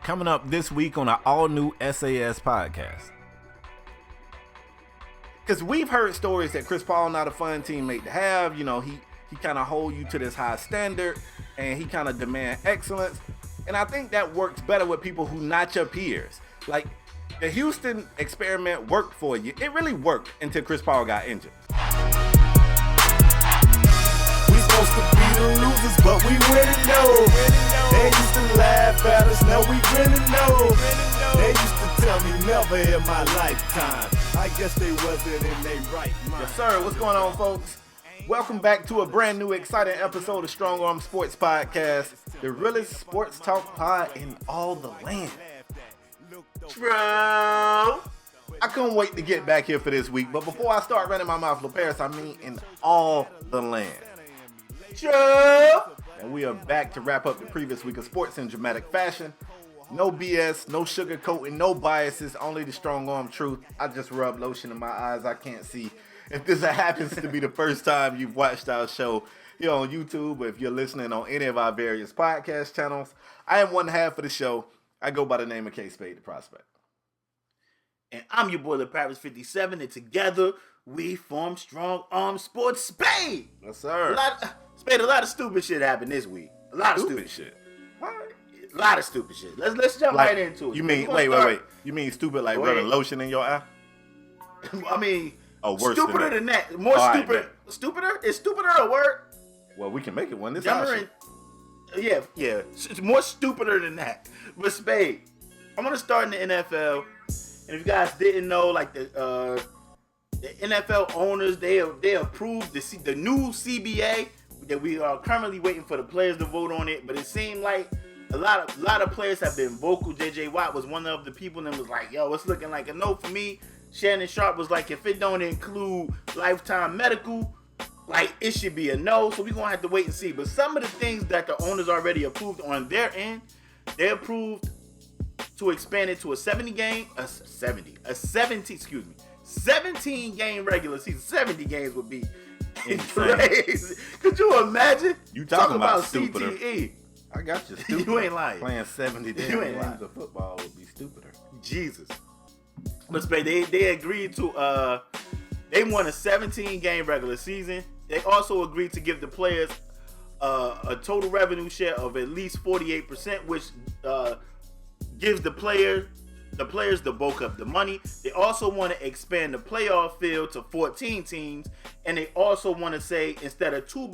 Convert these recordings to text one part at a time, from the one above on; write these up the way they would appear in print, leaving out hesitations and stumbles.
Coming up this week on our all-new SAS podcast. Because we've heard stories that Chris Paul not a fun teammate to have. You know, he kind of hold you to this high standard, and he kind of demand excellence. And I think that works better with people who not your peers. Like, the Houston experiment worked for you. It really worked until Chris Paul got injured. We supposed to be the losers, but we winning though. They used to laugh at us, now we grinning though. They used to tell me never in my lifetime. I guess they wasn't in their right mind. Yes, sir. What's going on, folks? Welcome back to a brand new, exciting episode of Strong Arm Sports Podcast, the realest sports talk pod in all the land. Bro, I couldn't wait to get back here for this week, but before I start running my mouth, LaParis, I mean in all the land. And we are back to wrap up the previous week of sports in dramatic fashion. No BS, no sugarcoating, no biases, only the strong arm truth. I just rub lotion in my eyes. I can't see. If this happens to be the first time you've watched our show here on YouTube, or if you're listening on any of our various podcast channels, I am one half of the show. I go by the name of K Spade the Prospect. And I'm your boy, LaParis 57, and together we form Strong Arm Sports Spade. Yes, sir. A lot of stupid shit happened this week. A lot of stupid shit. What? A lot of stupid shit. Let's jump right into it. You mean wait? You mean stupid like rubbing lotion in your eye? I mean, worse stupider than that. More all stupid. Right, stupider? Is stupider a word? Well, we can make it one. This Yeah. It's more stupider than that. But Spade, I'm gonna start in the NFL. And if you guys didn't know, like the NFL owners, they approved the new CBA that we are currently waiting for the players to vote on it. But it seemed like a lot of players have been vocal. J.J. Watt was one of the people that was like, yo, it's looking like a no for me. Shannon Sharp was like, if it don't include lifetime medical, like it should be a no. So we're going to have to wait and see. But some of the things that the owners already approved on their end, they approved to expand it to a 17 game regular season. 70 games would be crazy. Could you imagine? You talking about stupider. CTE. I got you stupid. You ain't lying. Playing 70 games of football would be stupider. Jesus. But they agreed to they won a 17 game regular season. They also agreed to give the players a total revenue share of at least 48%, which gives the players the bulk of the money. They also want to expand the playoff field to 14 teams, and they also want to say instead of two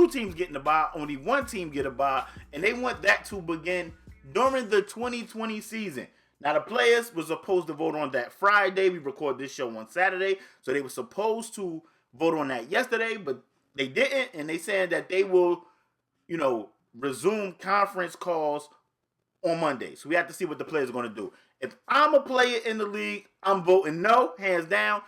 teams getting a bye, only one team get a bye, and they want that to begin during the 2020 season. Now the players were supposed to vote on that Friday. We record this show on Saturday, so they were supposed to vote on that yesterday, but they didn't, and they said that they will, resume conference calls on Monday. So we have to see what the players are going to do. If I'm a player in the league, I'm voting no, hands down.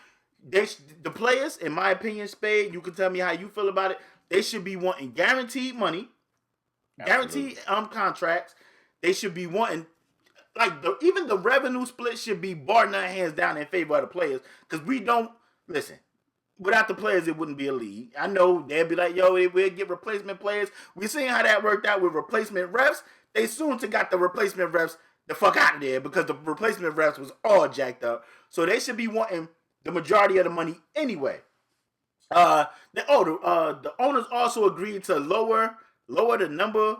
The players, in my opinion, Spade, you can tell me how you feel about it. They should be wanting guaranteed money, guaranteed contracts. They should be wanting, even the revenue split should be bar none, hands down in favor of the players. Because without the players, it wouldn't be a league. I know they'd be like, yo, we'll get replacement players. We seen how that worked out with replacement refs. They soon to got the replacement refs the fuck out of there because the replacement refs was all jacked up. So they should be wanting the majority of the money anyway. The owners also agreed to lower the number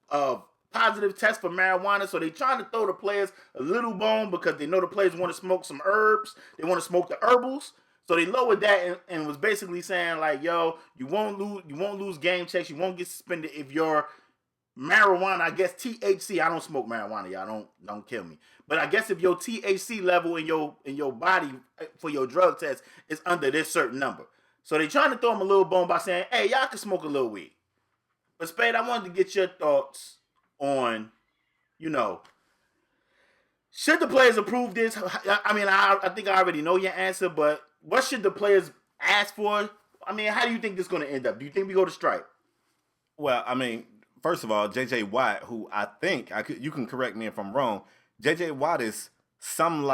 of positive tests for marijuana. So they trying to throw the players a little bone because they know the players want to smoke some herbs. They want to smoke the herbals. So they lowered that and was basically saying like, yo, you won't lose game checks. You won't get suspended if you're marijuana, I guess THC. I don't smoke marijuana, y'all. Don't kill me. But I guess if your THC level in your body for your drug test is under this certain number. So they trying to throw them a little bone by saying, hey, y'all can smoke a little weed. But Spade, I wanted to get your thoughts on, should the players approve this? I mean, I think I already know your answer, but what should the players ask for? I mean, how do you think this is going to end up? Do you think we go to strike? Well, I mean, first of all, J.J. Watt, who I think, you can correct me if I'm wrong, J.J. Watt is some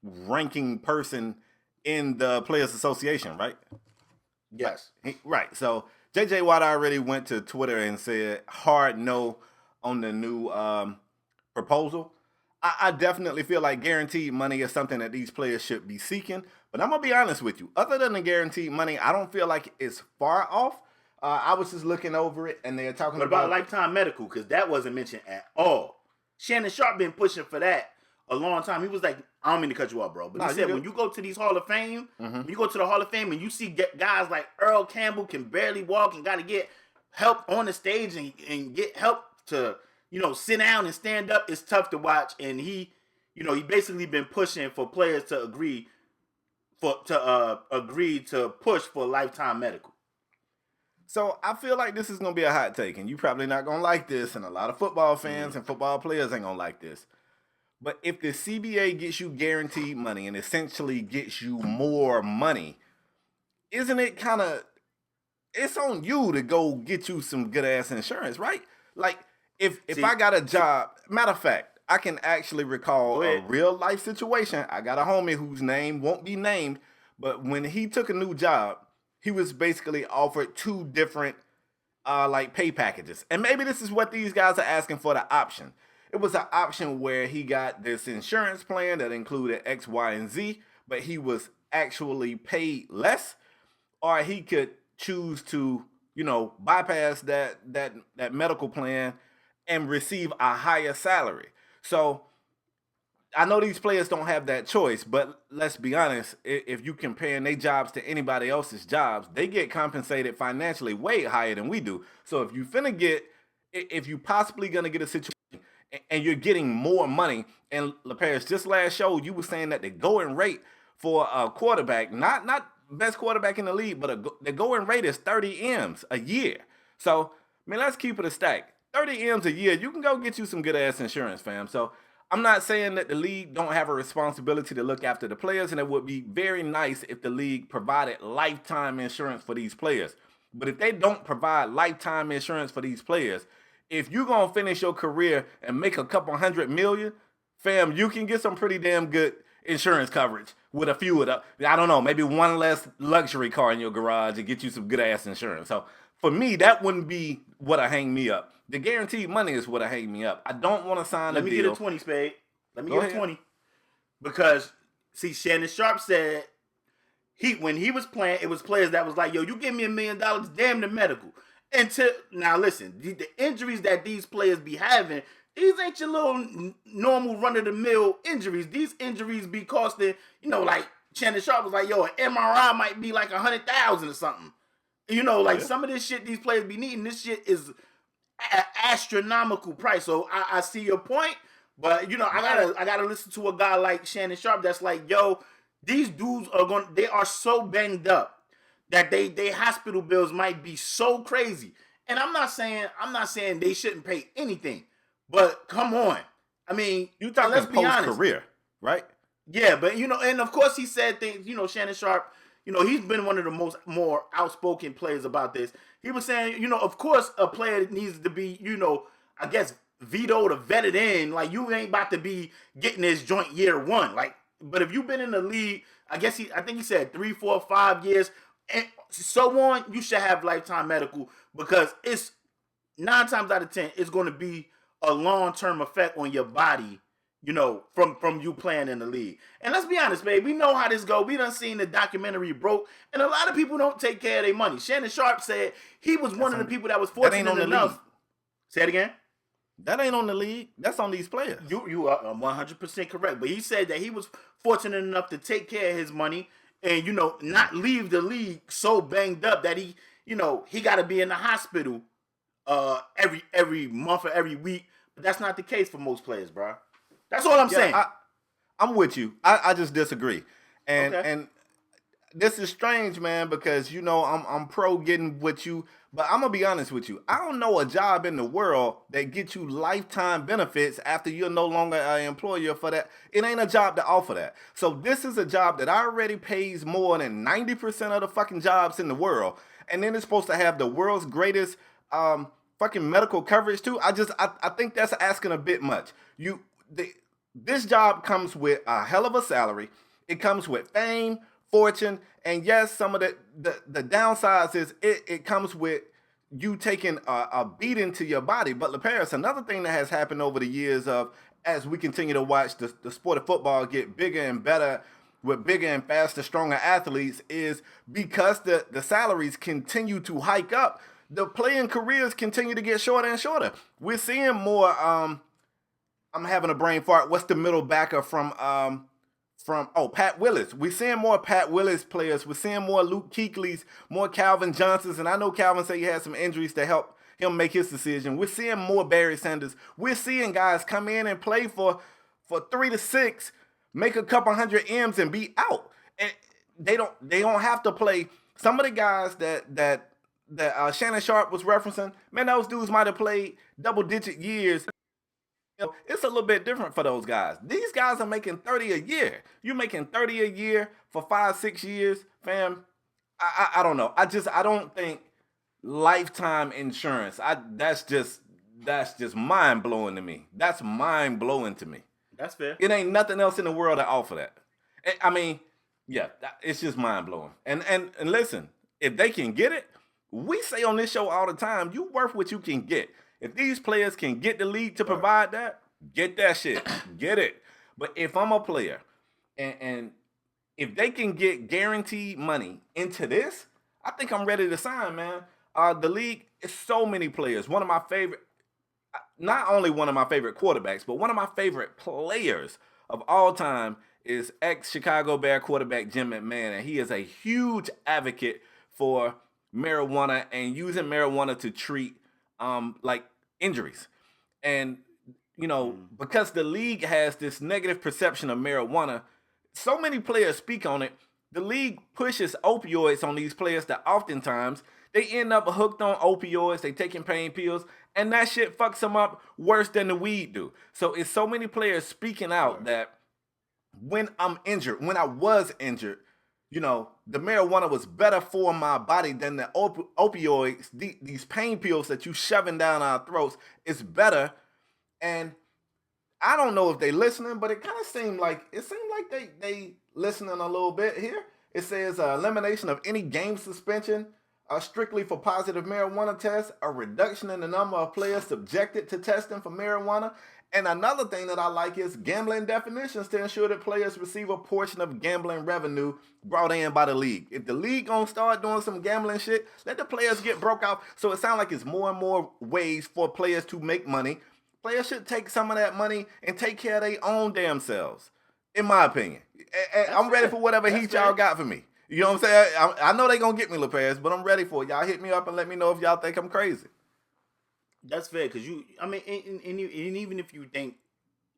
ranking person in the Players Association, right? Yes. Right. So J.J. Watt already went to Twitter and said hard no on the new proposal. I definitely feel like guaranteed money is something that these players should be seeking. But I'm going to be honest with you. Other than the guaranteed money, I don't feel like it's far off. I was just looking over it, and they're talking about lifetime medical, because that wasn't mentioned at all. Shannon Sharp been pushing for that a long time. He was like, I don't mean to cut you off, bro, but he said when you go to these Hall of Fame, when you go to the Hall of Fame and you see guys like Earl Campbell can barely walk and got to get help on the stage and get help to, sit down and stand up, it's tough to watch. And he basically been pushing for players to agree to push for lifetime medical. So I feel like this is going to be a hot take, and you probably not going to like this, and a lot of football fans and football players ain't going to like this. But if the CBA gets you guaranteed money and essentially gets you more money, isn't it kind of, it's on you to go get you some good-ass insurance, right? Like, if I got a job, matter of fact, I can actually recall a real-life situation. I got a homie whose name won't be named, but when he took a new job, he was basically offered 2 different pay packages. And maybe this is what these guys are asking for, the option. It was an option where he got this insurance plan that included X, Y, and Z, but he was actually paid less, or he could choose to, bypass that medical plan and receive a higher salary. So I know these players don't have that choice, but let's be honest, if you comparing their jobs to anybody else's jobs, they get compensated financially way higher than we do. So if you possibly going to get a situation and you're getting more money, and LaParis, just last show, you were saying that the going rate for a quarterback, not best quarterback in the league, but the going rate is 30 M's a year. So, let's keep it a stack. 30 M's a year, you can go get you some good-ass insurance, fam. So, I'm not saying that the league don't have a responsibility to look after the players, and it would be very nice if the league provided lifetime insurance for these players. But if they don't provide lifetime insurance for these players, if you're going to finish your career and make a couple $100 million, fam, you can get some pretty damn good insurance coverage with a few of the, I don't know, maybe one less luxury car in your garage and get you some good-ass insurance. So for me, that wouldn't be what'll hang me up. The guaranteed money is what'll hang me up. I don't want to sign a deal. Let me get a 20, Spade. Let me get a 20. Because, see, Shannon Sharp said when he was playing, it was players that was like, yo, you give me $1 million, damn the medical. Now listen, the injuries that these players be having, these ain't your little normal run-of-the-mill injuries. These injuries be costing, like Shannon Sharp was like, yo, an MRI might be like $100,000 or something. Some of this shit these players be needing, this shit is an astronomical price. So I see your point, but I gotta listen to a guy like Shannon Sharp that's like, yo, these dudes they are so banged up that they hospital bills might be so crazy. And I'm not saying they shouldn't pay anything, but come on. I mean, you talking post-career, right? Yeah, but and of course he said things, Shannon Sharp, he's been one of the more outspoken players about this. He was saying, of course a player needs to be, I guess vetoed or vetted in. Like, you ain't about to be getting this joint year 1. Like, but if you've been in the league, I think he said 3, 4, 5 years, and so on, you should have lifetime medical, because it's 9 times out of 10, it's going to be a long-term effect on your body, from you playing in the league. And let's be honest, babe, we know how this go. We done seen the documentary Broke, and a lot of people don't take care of their money. Shannon Sharp said he was one of the people that was fortunate enough. Say it again. That ain't on the league. That's on these players. You are 100% correct. But he said that he was fortunate enough to take care of his money and, not leave the league so banged up that he got to be in the hospital every month or every week. But that's not the case for most players, bro. That's all I'm saying. I'm with you. I just disagree. And this is strange, man, because, I'm pro getting what you, but I'm going to be honest with you. I don't know a job in the world that gets you lifetime benefits after you're no longer an employer for that. It ain't a job to offer that. So this is a job that already pays more than 90% of the fucking jobs in the world. And then it's supposed to have the world's greatest fucking medical coverage too. I think that's asking a bit much. This job comes with a hell of a salary. It comes with fame, fortune, and yes, some of the downsides is it comes with you taking a beating to your body. But LaParis, another thing that has happened over the years of as we continue to watch the sport of football get bigger and better with bigger and faster, stronger athletes is because the salaries continue to hike up, the playing careers continue to get shorter and shorter. We're seeing more, I'm having a brain fart. What's the middle backer from Pat Willis? We're seeing more Pat Willis players. We're seeing more Luke Kuechly's, more Calvin Johnsons. And I know Calvin said he had some injuries to help him make his decision. We're seeing more Barry Sanders. We're seeing guys come in and play for 3 to 6, make a couple hundred M's and be out. And they don't have to play. Some of the guys that Shannon Sharp was referencing, man, those dudes might have played double-digit years. It's a little bit different for those guys. These guys are making 30 a year. You're making 30 a year for 5-6 years, fam. I don't know. I don't think lifetime insurance. That's just mind blowing to me. That's mind blowing to me. That's fair. It ain't nothing else in the world to offer that. I mean, yeah, it's just mind blowing. And listen, if they can get it, we say on this show all the time, you worth what you can get. If these players can get the league to provide that, get that shit. Get it. But if I'm a player and if they can get guaranteed money into this, I think I'm ready to sign, man. The league is so many players. One of my favorite, not only one of my favorite quarterbacks, but one of my favorite players of all time is ex-Chicago Bear quarterback Jim McMahon. And he is a huge advocate for marijuana and using marijuana to treat like injuries. And because the league has this negative perception of marijuana, so many players speak on it. The league pushes opioids on these players that oftentimes they end up hooked on opioids. They taking pain pills, and that shit fucks them up worse than the weed do. So it's so many players speaking out that when I'm injured, when I was injured, the marijuana was better for my body than the opioids. These pain pills that you shoving down our throats is better. And I don't know if they listening, but it kind of seemed like they listening a little bit here. It says elimination of any game suspension strictly for positive marijuana tests, a reduction in the number of players subjected to testing for marijuana. And another thing that I like is gambling definitions to ensure that players receive a portion of gambling revenue brought in by the league. If the league gonna start doing some gambling shit, let the players get broke out. So it sounds like it's more and more ways for players to make money. Players should take some of that money and take care of their own damn selves, in my opinion. I'm ready for whatever heat y'all got for me. You know what I'm saying? I know they gonna get me, LaPaz, but I'm ready for it. Y'all hit me up and let me know if y'all think I'm crazy. That's fair, because and even if you think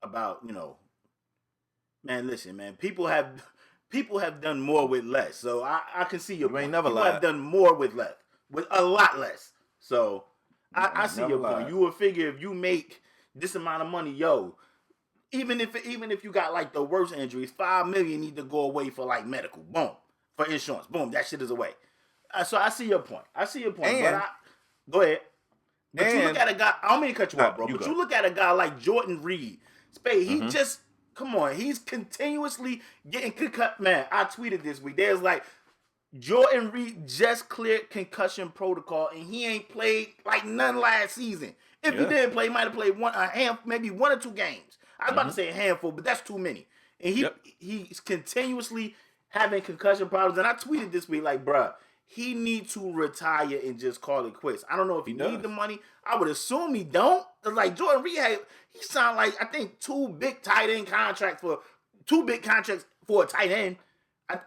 about, man, listen, man, people have done more with less. So I can see your point. Ain't never people lied. have done more with less, with a lot less. So I see your point. You would figure if you make this amount of money, even if you got like the worst injuries, $5 million need to go away for like medical, boom, for insurance, boom, that shit is away. So I see your point. And, go ahead. But you and, look at a guy, I don't mean to cut you off, bro, but go. you look at a guy like Jordan Reed. Spade, he just, come on, he's continuously getting concussed. Man, I tweeted this week. There's like, Jordan Reed just cleared concussion protocol, and he ain't played like none last season. If he did play, he might have played maybe 1 or 2 games. I was about to say a handful, but that's too many. And he's continuously having concussion problems. And I tweeted this week like, bruh, he needs to retire and just call it quits. I don't know if he needs the money. I would assume he don't. Cause like Jordan Reed, he signed like I think 2 big tight end contracts for a tight end.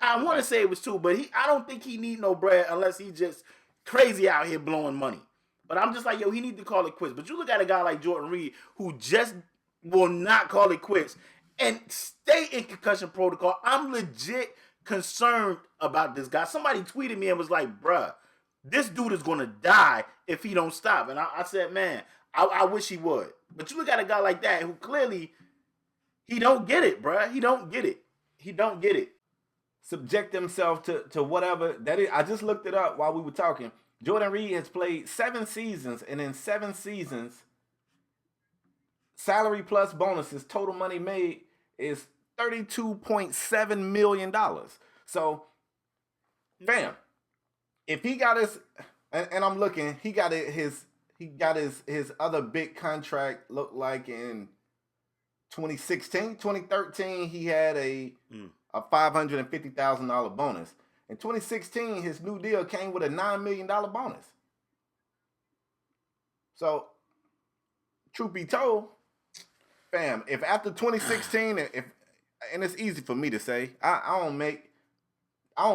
I want to say it was 2, but I don't think he need no bread unless he just crazy out here blowing money. But I'm just like, he need to call it quits. But you look at a guy like Jordan Reed who just will not call it quits and stay in concussion protocol. I'm legit concerned about this guy. Somebody tweeted me and was like, bruh, this dude is going to die if he don't stop. And I said, man, I wish he would. But you look at a guy like that who clearly, he don't get it, bruh. He don't get it. Subject himself to whatever that is. I just looked it up while we were talking. Jordan Reed has played 7 seasons, and in 7 seasons, salary plus bonuses, total money made is $32.7 million. So, fam, if he got his, And I'm looking. He got his other big contract looked like in 2016, 2013. He had a $550,000 bonus. In 2016, his new deal came with a $9 million bonus. So, truth be told, fam, if after 2016, and it's easy for me to say, I don't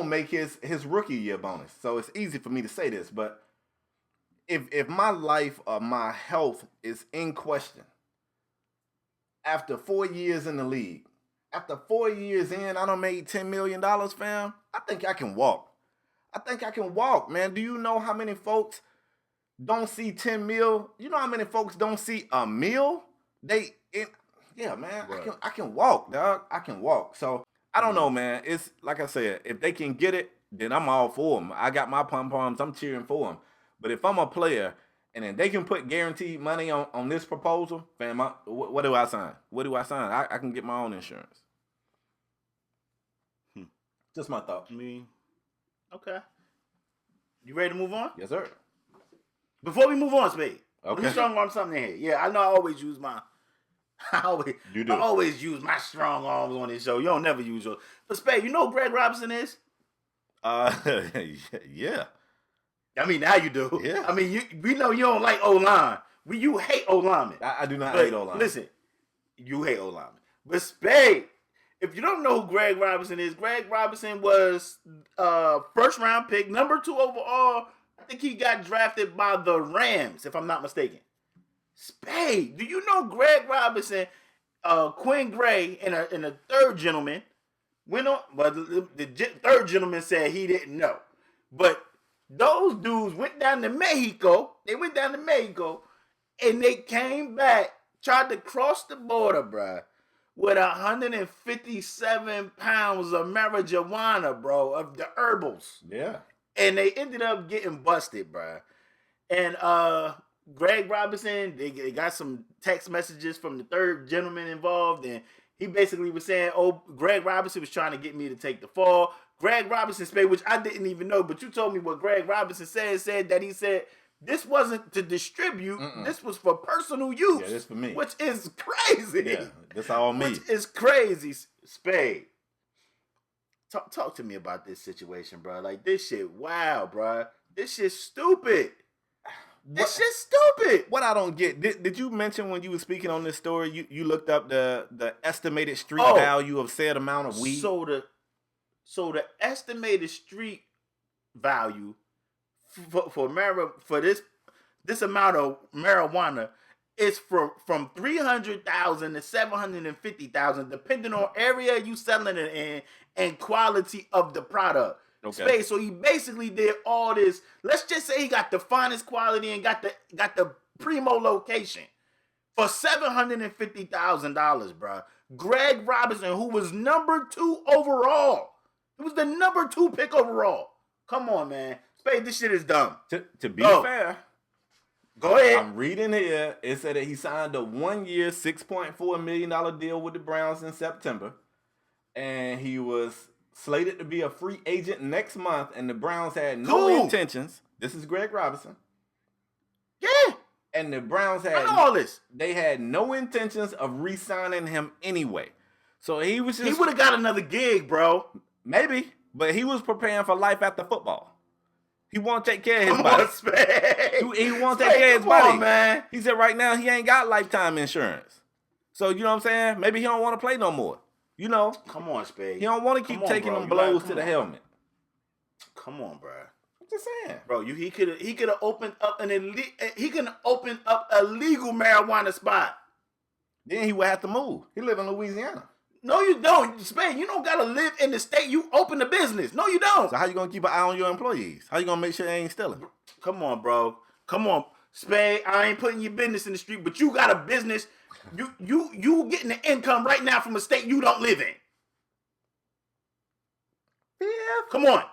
make his rookie year bonus. So it's easy for me to say this, but if my life or my health is in question after 4 years in the league, after 4 years in, I done made $10 million, fam, I think I can walk. Man. Do you know how many folks don't see 10 mil? You know how many folks don't see a meal? Yeah, man, right. I can walk, dog. I can walk. So I don't know, man. It's like I said, if they can get it, then I'm all for them. I got my pom-poms. I'm cheering for them. But if I'm a player and then they can put guaranteed money on this proposal, fam, what do I sign? I can get my own insurance. Just my thought. Okay. You ready to move on? Yes, sir. Before we move on, Spade, okay. Let me strong arm something in here. Yeah, I know I always use my strong arms on this show. You don't never use yours. But Spade, you know who Greg Robinson is? Yeah. I mean, now you do. Yeah. I mean, we know you don't like O-line. You hate O-linemen. I do not hate O-line. Listen, you hate O-linemen. But Spade, if you don't know who Greg Robinson is, Greg Robinson was first round pick, number 2 overall. I think he got drafted by the Rams, if I'm not mistaken. Spade, do you know Greg Robinson, Quinn Gray, and a third gentleman went on? But the third gentleman said he didn't know. But those dudes went down to Mexico. And they came back, tried to cross the border, bruh, with 157 pounds of marijuana, bro, of the herbals. Yeah. And they ended up getting busted, bruh. And Greg Robinson, they got some text messages from the third gentleman involved, and he basically was saying, Greg Robinson was trying to get me to take the fall. Greg Robinson, Spade, which I didn't even know, but you told me what Greg Robinson said that he said this wasn't to distribute, this was for personal use. Yeah, this for me. Which is crazy. Yeah, that's all me. Which is crazy, Spade. Talk to me about this situation, bro. Like, this shit, wow, bro. This shit's stupid. This shit's stupid. What I don't get, did you mention when you were speaking on this story, you looked up the estimated street value of said amount of weed? So the estimated street value for this amount of marijuana is from 300,000 to 750,000, depending on area you selling it in and quality of the product. Okay. Space. So he basically did all this. Let's just say he got the finest quality and got the primo location for $750,000, bro. Greg Robinson, who was number 2 overall, he was the number 2 pick overall. Come on, man. Spade, this shit is dumb. To be fair, go ahead. I'm reading here. It said that he signed a 1-year, $6.4 million deal with the Browns in September, and he was slated to be a free agent next month, and the Browns had no intentions. This is Greg Robinson. Yeah. And the Browns had all this. They had no intentions of re-signing him anyway. So he was just... He would have got another gig, bro. Maybe, but he was preparing for life after football. He won't take care of his body. He won't take care of his body, man. He said right now he ain't got lifetime insurance. So you know what I'm saying? Maybe he don't want to play no more. You know? Come on, Spade. He don't want to keep taking them blows to the helmet. Come on, bro. I'm just saying, bro. He could have opened up a legal marijuana spot. Then he would have to move. He live in Louisiana. No, you don't, Spade. You don't gotta live in the state. You open the business. No, you don't. So how you gonna keep an eye on your employees? How you gonna make sure they ain't stealing? Come on, bro. Come on, Spade. I ain't putting your business in the street, but you got a business. You getting the income right now from a state you don't live in. Yeah. Come on.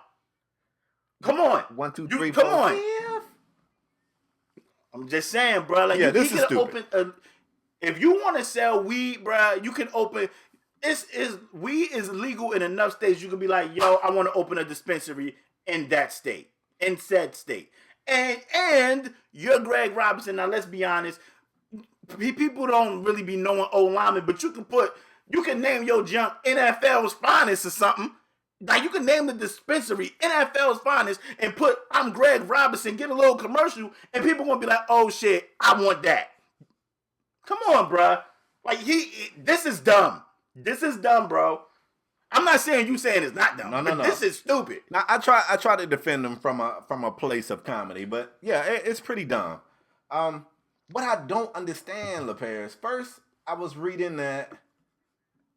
1, 2, 3, 4. Come on. Yeah. I'm just saying, bro. Like, yeah, this is stupid. If you want to sell weed, bro, you can open. Weed is legal in enough states. You can be like, yo, I want to open a dispensary in that state, in said state. And you're Greg Robinson. Now let's be honest. People don't really be knowing old linemen, but you can name your junk NFL's finest or something. Like you can name the dispensary NFL's finest and put I'm Greg Robinson, get a little commercial, and people gonna be like, oh shit, I want that. Come on, bruh. Like this is dumb. This is dumb, bro. I'm not saying you saying it's not dumb. No. This is stupid. Now I try to defend them from a place of comedy, but yeah, it's pretty dumb. What I don't understand, LaParis, first I was reading that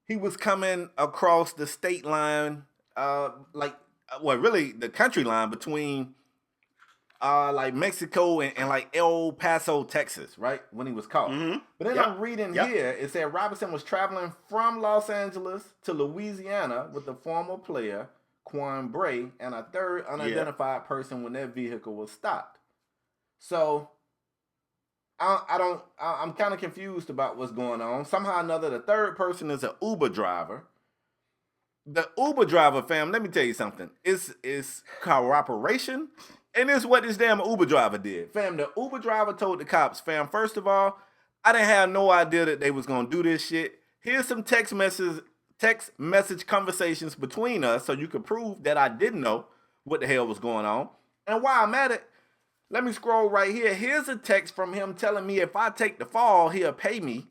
he was coming across the state line, really the country line between like Mexico and like El Paso, Texas, right? When he was caught. Mm-hmm. But then I'm reading here, it said Robinson was traveling from Los Angeles to Louisiana with the former player, Quan Bray, and a third unidentified person when their vehicle was stopped. So I'm kind of confused about what's going on. Somehow or another, the third person is an Uber driver. The Uber driver, fam, let me tell you something. It's cooperation. And it's what this damn Uber driver did. Fam, the Uber driver told the cops, fam, first of all, I didn't have no idea that they was going to do this shit. Here's some text message conversations between us so you can prove that I didn't know what the hell was going on. And while I'm at it, let me scroll right here. Here's a text from him telling me if I take the fall, he'll pay me.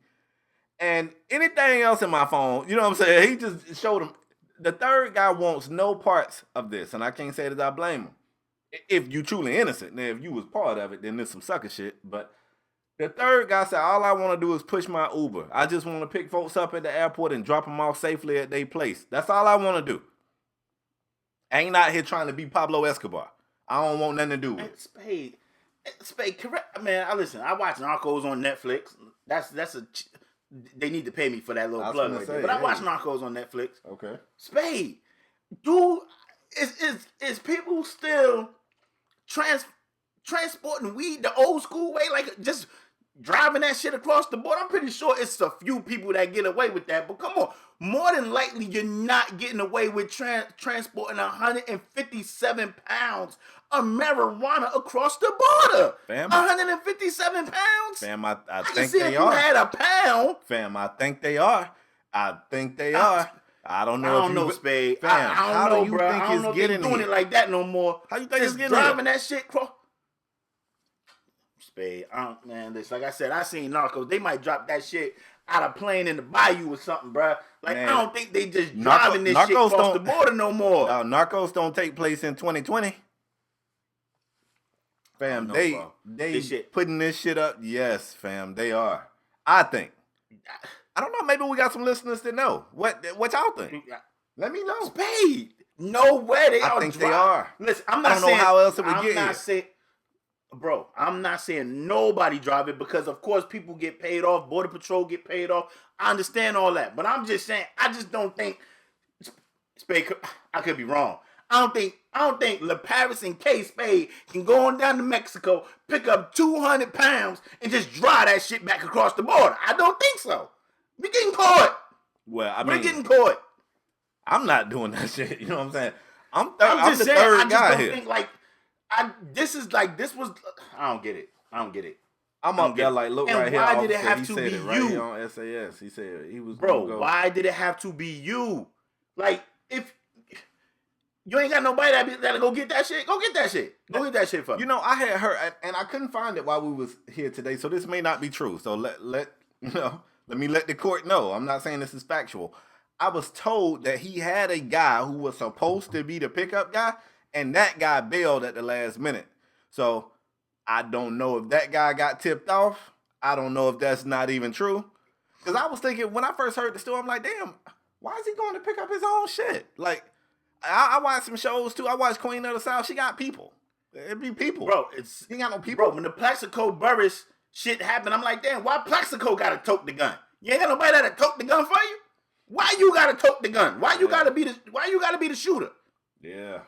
And anything else in my phone, you know what I'm saying? He just showed him. The third guy wants no parts of this, and I can't say that I blame him. If you truly innocent. Now, if you was part of it, then there's some sucker shit. But the third guy said, all I want to do is push my Uber. I just want to pick folks up at the airport and drop them off safely at their place. That's all I want to do. I ain't out here trying to be Pablo Escobar. I don't want nothing to do with it. Spade, correct. Man, I watch Narcos on Netflix. They need to pay me for that little plug right there. But I watch Narcos on Netflix. Okay. Spade, dude, is people still transporting weed the old school way, like just driving that shit across the border? I'm pretty sure it's a few people that get away with that, but come on, more than likely you're not getting away with transporting 157 pounds of marijuana across the border. Fam, 157 pounds? Fam, I think they are. You had a pound. Fam, I think they are. I don't know. I don't know, Spade. Fam, I don't know, bro. I don't know if they're doing it like that no more. How you think it's getting driving that shit cross? Spade, man, like I said, I seen Narcos. They might drop that shit out of plane in the bayou or something, bro. Like, man, I don't think they just driving this shit across the border no more. Narcos don't take place in 2020. Fam, they putting this shit up. Yes, fam, they are. I think. I don't know. Maybe we got some listeners that know. What y'all think? Let me know. Spade. No way. I think they are. Listen, I'm not saying. I don't know how else it would get here. Bro, I'm not saying nobody drive it because, of course, people get paid off. Border Patrol get paid off. I understand all that. But I'm just saying, I just don't think. Spade, I could be wrong. I don't think LaParis and K Spade can go on down to Mexico, pick up 200 pounds, and just drive that shit back across the border. I don't think so. We're getting caught. Well, we're getting caught. I'm not doing that shit. You know what I'm saying? I'm just the saying, third I just guy don't here. think I don't get it. I'm up there like, look, and right here. Why did it have to be you? Right here on SAS. He said he was. Bro, why did it have to be you? Like, if you ain't got nobody that'll go get that shit, go get that shit. Go get that shit for me. You know, I had heard, and I couldn't find it while we was here today, so this may not be true. So let me let the court know. I'm not saying this is factual. I was told that he had a guy who was supposed to be the pickup guy, and that guy bailed at the last minute. So I don't know if that guy got tipped off. I don't know if that's not even true. Because I was thinking, when I first heard the story, I'm like, damn, why is he going to pick up his own shit? Like, I watched some shows too. I watched Queen of the South. She got people. It'd be people. Bro, he ain't got no people. Bro, when the Plaxico Burris shit happened, I'm like, damn, why Plaxico got to tote the gun? You ain't got nobody that'll tote the gun for you? Why you got to tote the gun? Why you got to be the shooter? Yeah.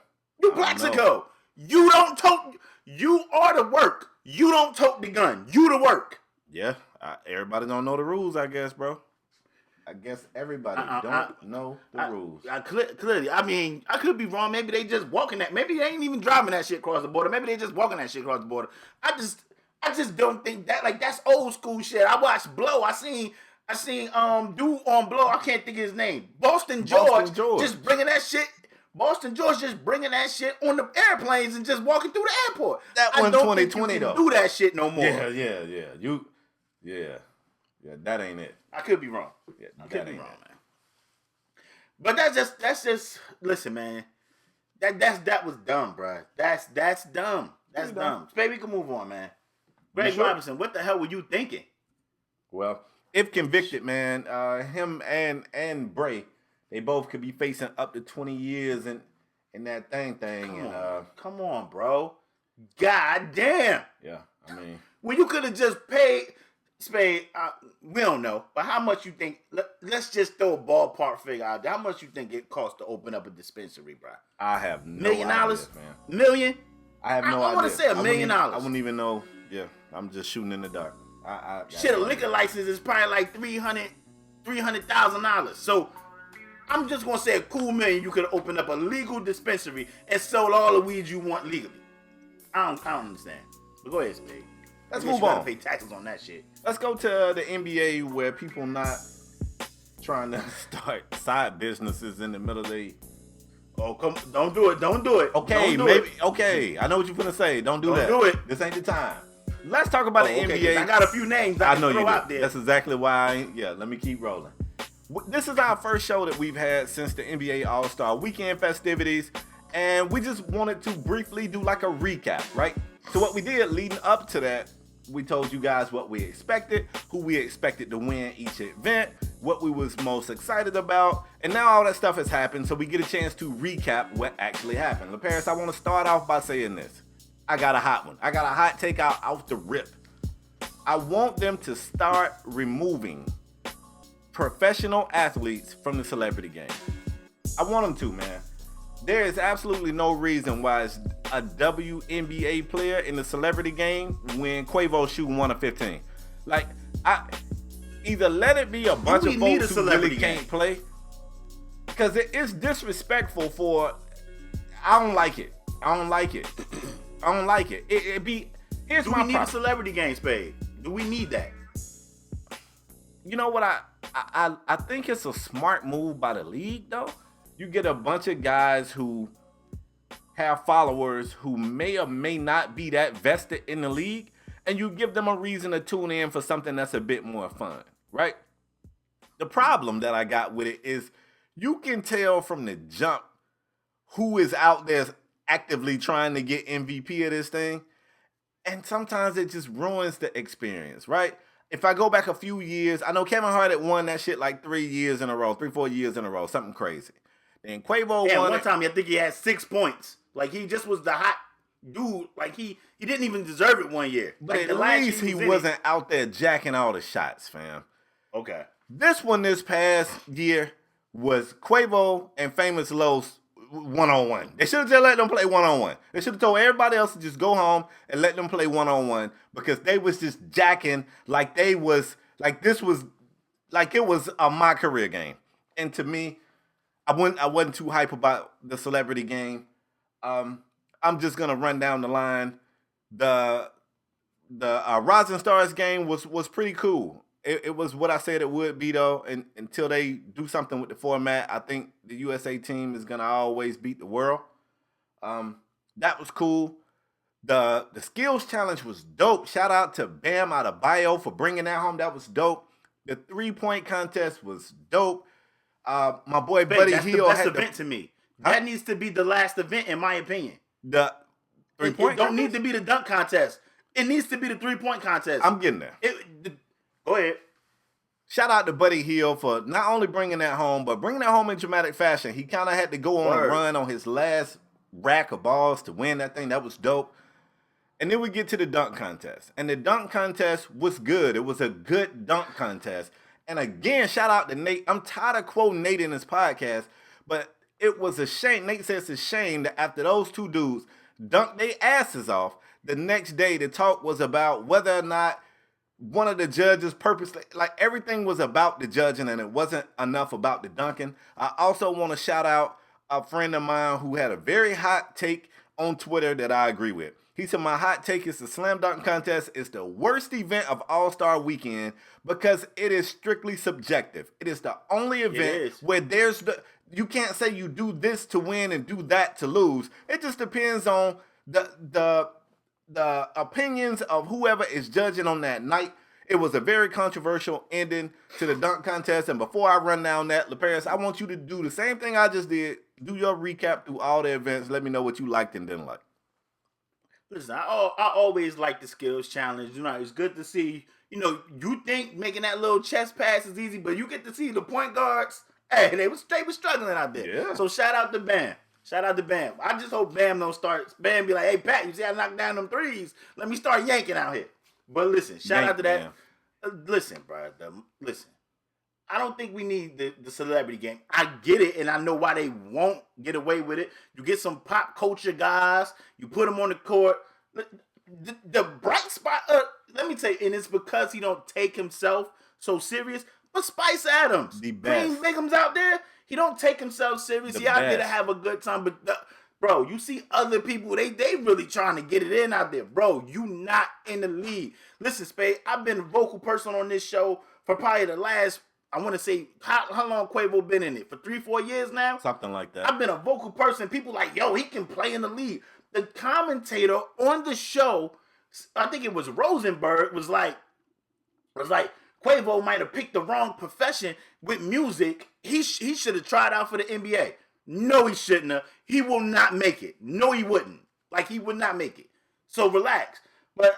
You Plaxico. You don't tote. You are the work. You don't tote the gun. You the work. Yeah. Everybody don't know the rules, I guess, bro. I guess everybody don't know the rules. Clearly, I mean, I could be wrong. Maybe they just walking that. Maybe they ain't even driving that shit across the border. Maybe they just walking that shit across the border. I just don't think that. Like, that's old school shit. I watched Blow. I seen dude on Blow. I can't think of his name. Boston George. Just bringing that shit. Boston George just bringing that shit on the airplanes and just walking through the airport. That one 2020 though. Do that shit no more. Yeah. That ain't it. I could be wrong. Yeah, I could be wrong, man. But that's just. Listen, man. That was dumb, bro. That's dumb. That's dumb. Maybe we can move on, man. Greg Robinson, what the hell were you thinking? Well, if convicted, man, him and Bray, they both could be facing up to 20 years in that thing. Come on, bro. God damn. Yeah, I mean. Well, you could have just paid. Spade, we don't know, but how much you think? Let's just throw a ballpark figure out there. How much you think it costs to open up a dispensary, bro? I have no $1 million, idea, man. Million? I have no idea. I want to say $1 million. I wouldn't even know. Yeah, I'm just shooting in the dark. Shit, a liquor license is probably like $300,000. So I'm just gonna say a cool $1 million. You could open up a legal dispensary and sell all the weed you want legally. I don't understand. But go ahead, Spade. Let's move on. Pay taxes on that shit. Let's go to the NBA where people not trying to start side businesses in the middle of the. Oh, come! Don't do it. Don't do it. Okay, maybe. Okay, I know what you're gonna say. Don't do that. Don't do it. This ain't the time. Let's talk about the NBA. I got a few names I know you out there. That's exactly why. Let me keep rolling. This is our first show that we've had since the NBA Allstar weekend festivities, and we just wanted to briefly do like a recap, right? So what we did leading up to that. We told you guys what we expected, who we expected to win each event, what we was most excited about, and now all that stuff has happened, so we get a chance to recap what actually happened. LaParis, I want to start off by saying this. I got a hot one. I got a hot take out the rip. I want them to start removing professional athletes from the celebrity game. I want them to, man. There is absolutely no reason why it's a WNBA player in the celebrity game when Quavo's shooting 1 of 15. Like, either let it be a bunch of folks who really can't play, because it's disrespectful for. I don't like it. It be. Here's my problem. Do we need a celebrity game, Spade? Do we need that? You know what? I think it's a smart move by the league, though. You get a bunch of guys who have followers who may or may not be that vested in the league, and you give them a reason to tune in for something that's a bit more fun, right? The problem that I got with it is you can tell from the jump who is out there actively trying to get MVP of this thing, and sometimes it just ruins the experience, right? If I go back a few years, I know Kevin Hart had won that shit like 4 years in a row, something crazy. And Quavo won one time, I think he had 6 points. Like, he just was the hot dude. Like, he didn't even deserve it one year. But like, at least he wasn't out there jacking all the shots, fam. Okay. This past year was Quavo and Famous Los one-on-one. They should have just let them play one-on-one. They should have told everybody else to just go home and let them play one-on-one, because they was just jacking like it was a my career game. And to me, I wasn't too hype about the celebrity game. I'm just gonna run down the line. The Rising Stars game was pretty cool. It was what I said it would be, though. And until they do something with the format, I think the USA team is gonna always beat the world. That was cool. The skills challenge was dope. Shout out to Bam Adebayo for bringing that home. That was dope. The 3-point contest was dope. My boy Buddy Hield had the best event to me. That needs to be the last event, in my opinion. The 3-point it don't need to be the dunk contest. It needs to be the 3-point contest. I'm getting there. Go ahead. Shout out to Buddy Hield for not only bringing that home, but bringing that home in dramatic fashion. He kind of had to go on a run on his last rack of balls to win that thing. That was dope. And then we get to the dunk contest. And the dunk contest was good. It was a good dunk contest. And again, shout out to Nate. I'm tired of quoting Nate in his podcast, but it was a shame. Nate says it's a shame that after those two dudes dunked their asses off, the next day the talk was about whether or not one of the judges purposely, like everything was about the judging and it wasn't enough about the dunking. I also want to shout out a friend of mine who had a very hot take on Twitter that I agree with. He said, my hot take is the slam dunk contest is the worst event of All-Star Weekend because it is strictly subjective. It is the only event where you can't say you do this to win and do that to lose. It just depends on the opinions of whoever is judging on that night. It was a very controversial ending to the dunk contest. And before I run down that, LaParis, I want you to do the same thing I just did. Do your recap through all the events. Let me know what you liked and didn't like. Listen, I always like the skills challenge. You know, it's good to see, you think making that little chest pass is easy, but you get to see the point guards. Hey, they were struggling out there. Yeah. So shout out to Bam. I just hope Bam don't start. Bam be like, hey, Pat, you see I knocked down them threes. Let me start yanking out here. But listen, shout out to that. Listen, bro. Listen. I don't think we need the celebrity game. I get it, and I know why they won't get away with it. You get some pop culture guys. You put them on the court. The bright spot, let me tell you, and it's because he don't take himself so serious. But Spice Adams, the best. Green Bingham's out there. He don't take himself serious. He out there to have a good time. But bro, you see other people, they really trying to get it in out there. Bro, you not in the league. Listen, Spade, I've been a vocal person on this show for probably the last, I want to say, how long Quavo been in it? For 3-4 years now? Something like that. I've been a vocal person. People like, yo, he can play in the league. The commentator on the show, I think it was Rosenberg, was like, Quavo might have picked the wrong profession with music. He should have tried out for the NBA. No, he shouldn't have. He will not make it. No, he wouldn't. Like, he would not make it. So relax. But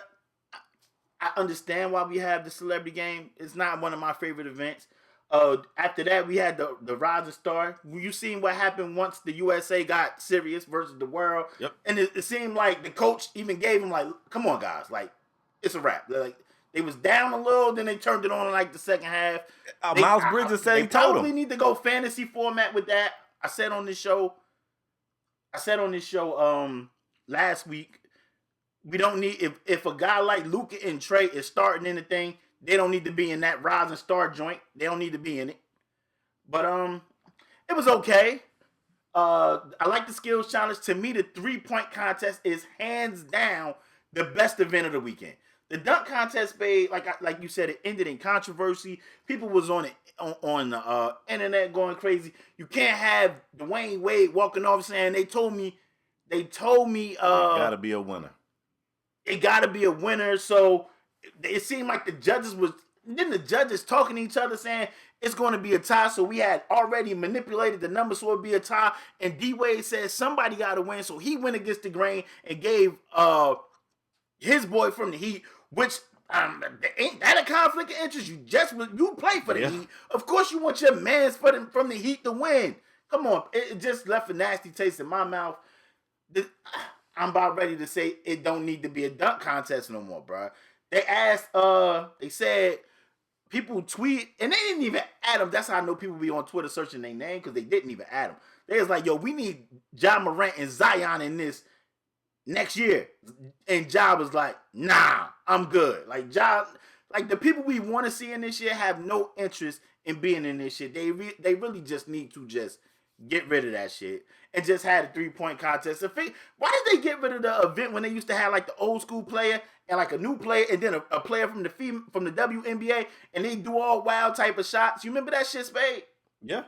I understand why we have the celebrity game. It's not one of my favorite events. After that, we had the Rising Star. You seen what happened once the USA got serious versus the world? Yep. And it seemed like the coach even gave him like, come on, guys. Like, it's a wrap. Like, they was down a little, then they turned it on in like the second half. Miles Bridges said he told him. They probably need to go fantasy format with that. I said on this show last week, we don't need, if a guy like Luka and Trey is starting anything, they don't need to be in that Rising Star joint. They don't need to be in it. But it was okay. I like the skills challenge. To me, the 3-point contest is hands down the best event of the weekend. The dunk contest, babe, like you said, it ended in controversy. People was on it on the internet going crazy. You can't have Dwayne Wade walking off saying they told me it gotta be a winner. It gotta be a winner. So it seemed like the judges talking to each other saying it's going to be a tie. So we had already manipulated the numbers so it'd be a tie. And D Wade said somebody got to win, so he went against the grain and gave his boy from the Heat, which ain't that a conflict of interest? You play for the Heat. Of course you want your mans from the Heat to win. Come on. It just left a nasty taste in my mouth. I'm about ready to say it don't need to be a dunk contest no more, bro. They asked, they said, people tweet, and they didn't even add them. That's how I know people be on Twitter searching their name, because they didn't even add them. They was like, yo, we need Ja Morant and Zion in this next year. And Ja was like, nah, I'm good. Like, Ja, like the people we want to see in this year have no interest in being in this shit. They really just need to just get rid of that shit and just had a 3-point contest. Why did they get rid of the event when they used to have like the old school player and like a new player and then a player from the WNBA and they do all wild type of shots? You remember that shit, Spade? Yeah.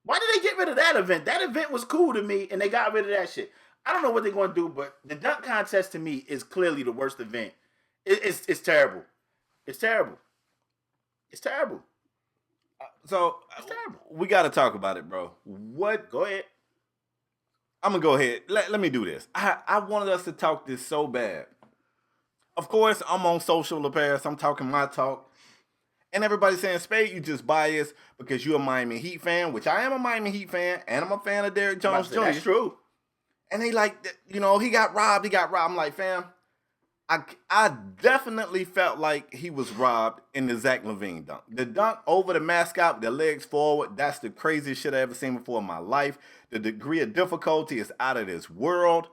Why did they get rid of that event? That event was cool to me and they got rid of that shit. I don't know what they're going to do, but the dunk contest to me is clearly the worst event. It's terrible. It's terrible. It's terrible. So we got to talk about it, bro. Go ahead. I'm going to go ahead. Let me do this. I wanted us to talk this so bad. Of course, I'm on social, LaParis. I'm talking my talk. And everybody's saying, Spade, you just biased because you're a Miami Heat fan, which I am a Miami Heat fan, and I'm a fan of Derrick Jones Jr. That's true. And they like, he got robbed. I'm like, fam, I definitely felt like he was robbed in the Zach LaVine dunk. The dunk over the mascot, the legs forward, that's the craziest shit I ever seen before in my life. The degree of difficulty is out of this world.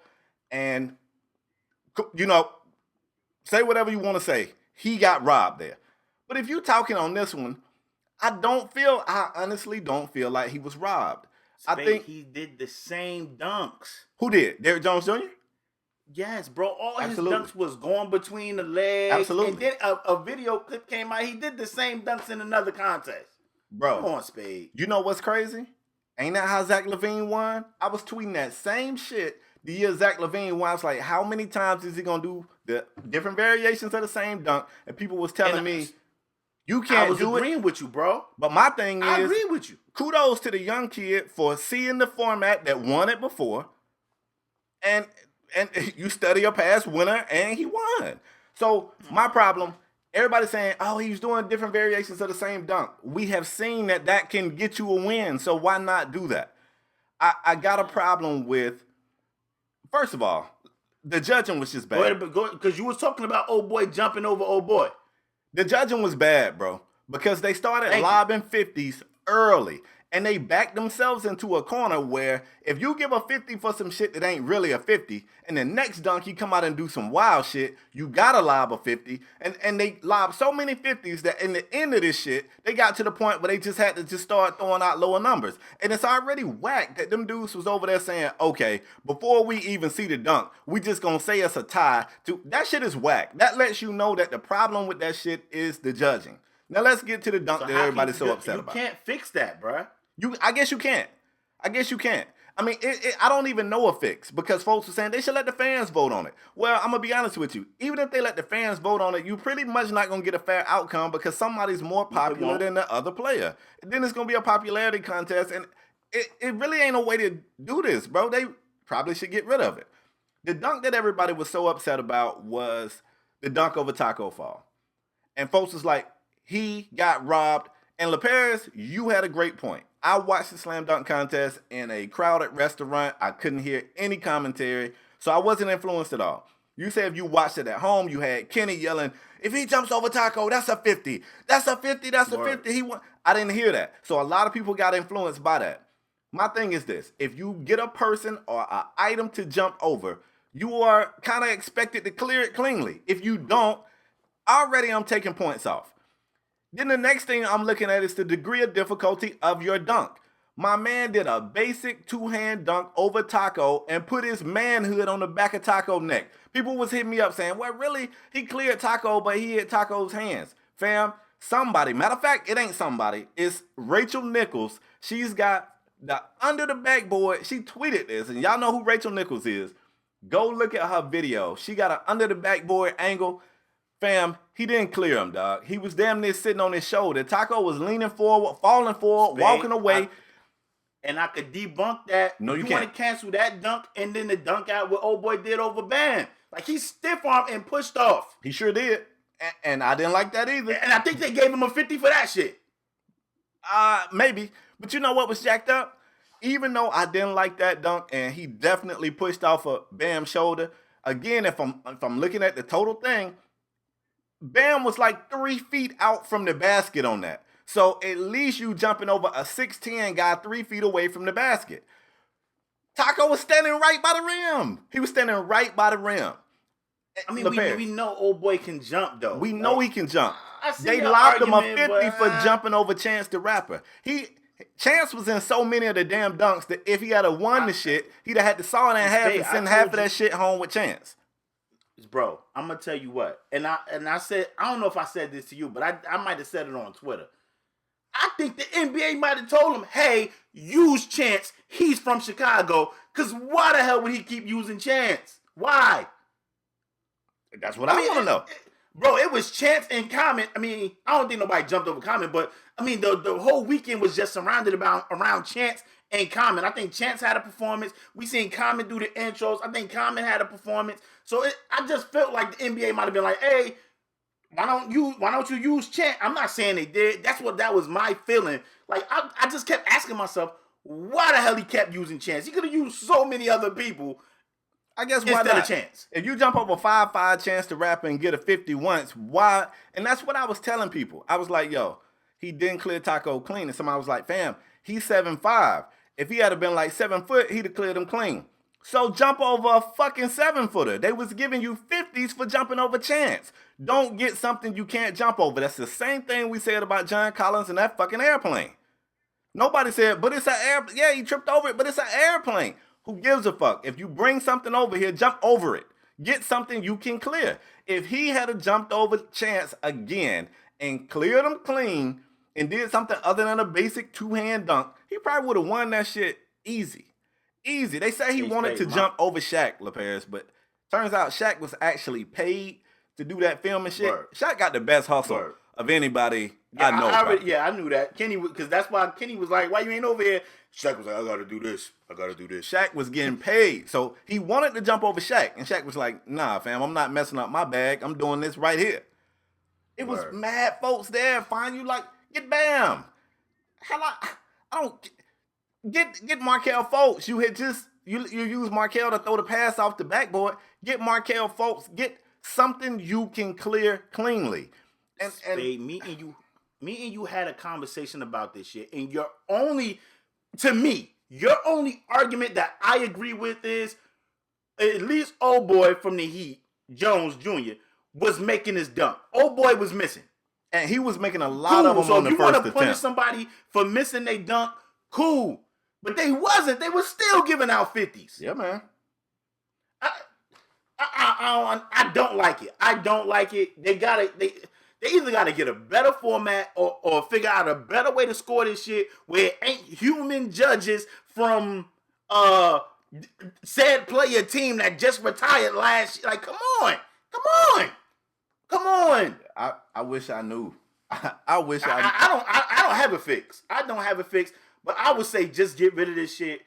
And, say whatever you want to say. he got robbed there. But if you're talking on this one, I honestly don't feel like he was robbed. I think he did the same dunks. Who did? Derrick Jones Jr.? Yes, bro. All Absolutely. his dunks was going between the legs. Absolutely. And then a video clip came out. He did the same dunks in another contest. Bro. Come on, Spade. You know what's crazy? Ain't that how Zach LaVine won? I was tweeting that same shit the year Zach LaVine won. I was like, how many times is he going to do the different variations of the same dunk? And people was telling me, you can't do it. I was agreeing with you, bro. But my thing is, I agree with you. Kudos to the young kid for seeing the format that won it before. And you study a past winner, and he won. So my problem, everybody's saying, oh, he's doing different variations of the same dunk. We have seen that can get you a win, so why not do that? I got a problem with, first of all, the judging was just bad. Because you was talking about old boy jumping over old boy. The judging was bad, bro, because they started lobbing 50s early. And they backed themselves into a corner where if you give a 50 for some shit that ain't really a 50, and the next dunk you come out and do some wild shit, you gotta lob a 50. And they lobbed so many 50s that in the end of this shit, they got to the point where they just had to just start throwing out lower numbers. And it's already whack that them dudes was over there saying, okay, before we even see the dunk, we just gonna say it's a tie. That shit is whack. That lets you know that the problem with that shit is the judging. Now let's get to the dunk that everybody's so upset about. You can't fix that, bruh. I guess you can't. I mean, I don't even know a fix because folks are saying they should let the fans vote on it. Well, I'm going to be honest with you. Even if they let the fans vote on it, you pretty much not going to get a fair outcome because somebody's more popular than the other player. Then it's going to be a popularity contest, and it really ain't a way to do this, bro. They probably should get rid of it. The dunk that everybody was so upset about was the dunk over Taco Fall. And folks was like, he got robbed. And LaParis, you had a great point. I watched the slam dunk contest in a crowded restaurant. I couldn't hear any commentary, so I wasn't influenced at all. You said if you watched it at home, you had Kenny yelling, if he jumps over Taco, that's a 50. That's a 50, that's a 50. He won. I didn't hear that. So a lot of people got influenced by that. My thing is this. If you get a person or an item to jump over, you are kind of expected to clear it cleanly. If you don't, already I'm taking points off. Then the next thing I'm looking at is the degree of difficulty of your dunk. My man did a basic two-hand dunk over Taco and put his manhood on the back of Taco's neck. People was hitting me up saying, well, really? He cleared Taco, but he hit Taco's hands. Fam, somebody, matter of fact, it ain't somebody. It's Rachel Nichols. She's got the under the backboard. She tweeted this, and y'all know who Rachel Nichols is. Go look at her video. She got an under the backboard angle. Fam, he didn't clear him, dog. He was damn near sitting on his shoulder. Taco was leaning forward, falling forward, walking away. I could debunk that. No, you can't. can't. Want to cancel that dunk and then the dunk out what old boy did over Bam. Like, he stiff-armed and pushed off. He sure did. And I didn't like that either. And I think they gave him a 50 for that shit. Maybe. But you know what was jacked up? Even though I didn't like that dunk and he definitely pushed off of Bam's shoulder, again, if I'm looking at the total thing, Bam was like 3 feet out from the basket on that. So at least you jumping over a 6'10" guy 3 feet away from the basket. Taco was standing right by the rim. He was standing right by the rim. I mean, we know old boy can jump, though. We know he can jump. They lobbed him a 50 for jumping over Chance the Rapper. Chance was in so many of the damn dunks that if he had won the shit, he'd have had to saw it in half and send half of that shit home with Chance. Bro, I'm gonna tell you what, and I said, I don't know if I said this to you, but I might have said it on Twitter. I think the NBA might have told him, hey, use Chance. He's from Chicago. Because why the hell would he keep using Chance? Why? That's what I want to know. Bro, it was Chance and Common. I mean, I don't think nobody jumped over Common, but I mean, the whole weekend was just surrounded around Chance and Common. I think Chance had a performance. We seen Common do the intros. I think Common had a performance. So I just felt like the NBA might have been like, hey, why don't you use Chance? I'm not saying they did. That was my feeling. Like, I just kept asking myself, why the hell he kept using Chance? He could have used so many other people. I guess why instead not? Of Chance. If you jump over 5'5" Chance the Rapper and get a 50 once, why? And that's what I was telling people. I was like, yo, he didn't clear Taco clean. And somebody was like, fam, he's 7'5". If he had been like 7 foot, he'd have cleared him clean. So jump over a fucking 7-footer. They was giving you 50s for jumping over chance. Don't get something you can't jump over. That's the same thing we said about John Collins and that fucking airplane. Nobody said, but it's an airplane. Yeah, he tripped over it, but it's an airplane. Who gives a fuck? If you bring something over here, jump over it. Get something you can clear. If he had jumped over chance again and cleared them clean and did something other than a basic two-hand dunk, he probably would have won that shit easy. Easy. They say he wanted to jump over Shaq, LaParis, but turns out Shaq was actually paid to do that film and shit. Word. Shaq got the best hustle of anybody I know. I knew that. Kenny, because that's why Kenny was like, why you ain't over here? Shaq was like, I got to do this. Shaq was getting paid. So he wanted to jump over Shaq. And Shaq was like, nah, fam, I'm not messing up my bag. I'm doing this right here. It was mad folks there. Find you like, get Bam. Hell, I don't... Get Markelle Fultz. You use Markelle to throw the pass off the backboard. Get Markelle Fultz. Get something you can clear cleanly. And me and you had a conversation about this shit, and your only argument that I agree with is at least old boy from the Heat, Jones Jr., was making his dunk. Old boy was missing, and he was making a lot of them on the first attempt. So if you want to punish somebody for missing their dunk, cool. But they wasn't. They were still giving out 50s. Yeah, man. I don't like it. I don't like it. They either gotta get a better format or figure out a better way to score this shit where it ain't human judges from said player team that just retired last year. Like, come on. I wish I knew. I wish I don't have a fix. I don't have a fix. But I would say just get rid of this shit.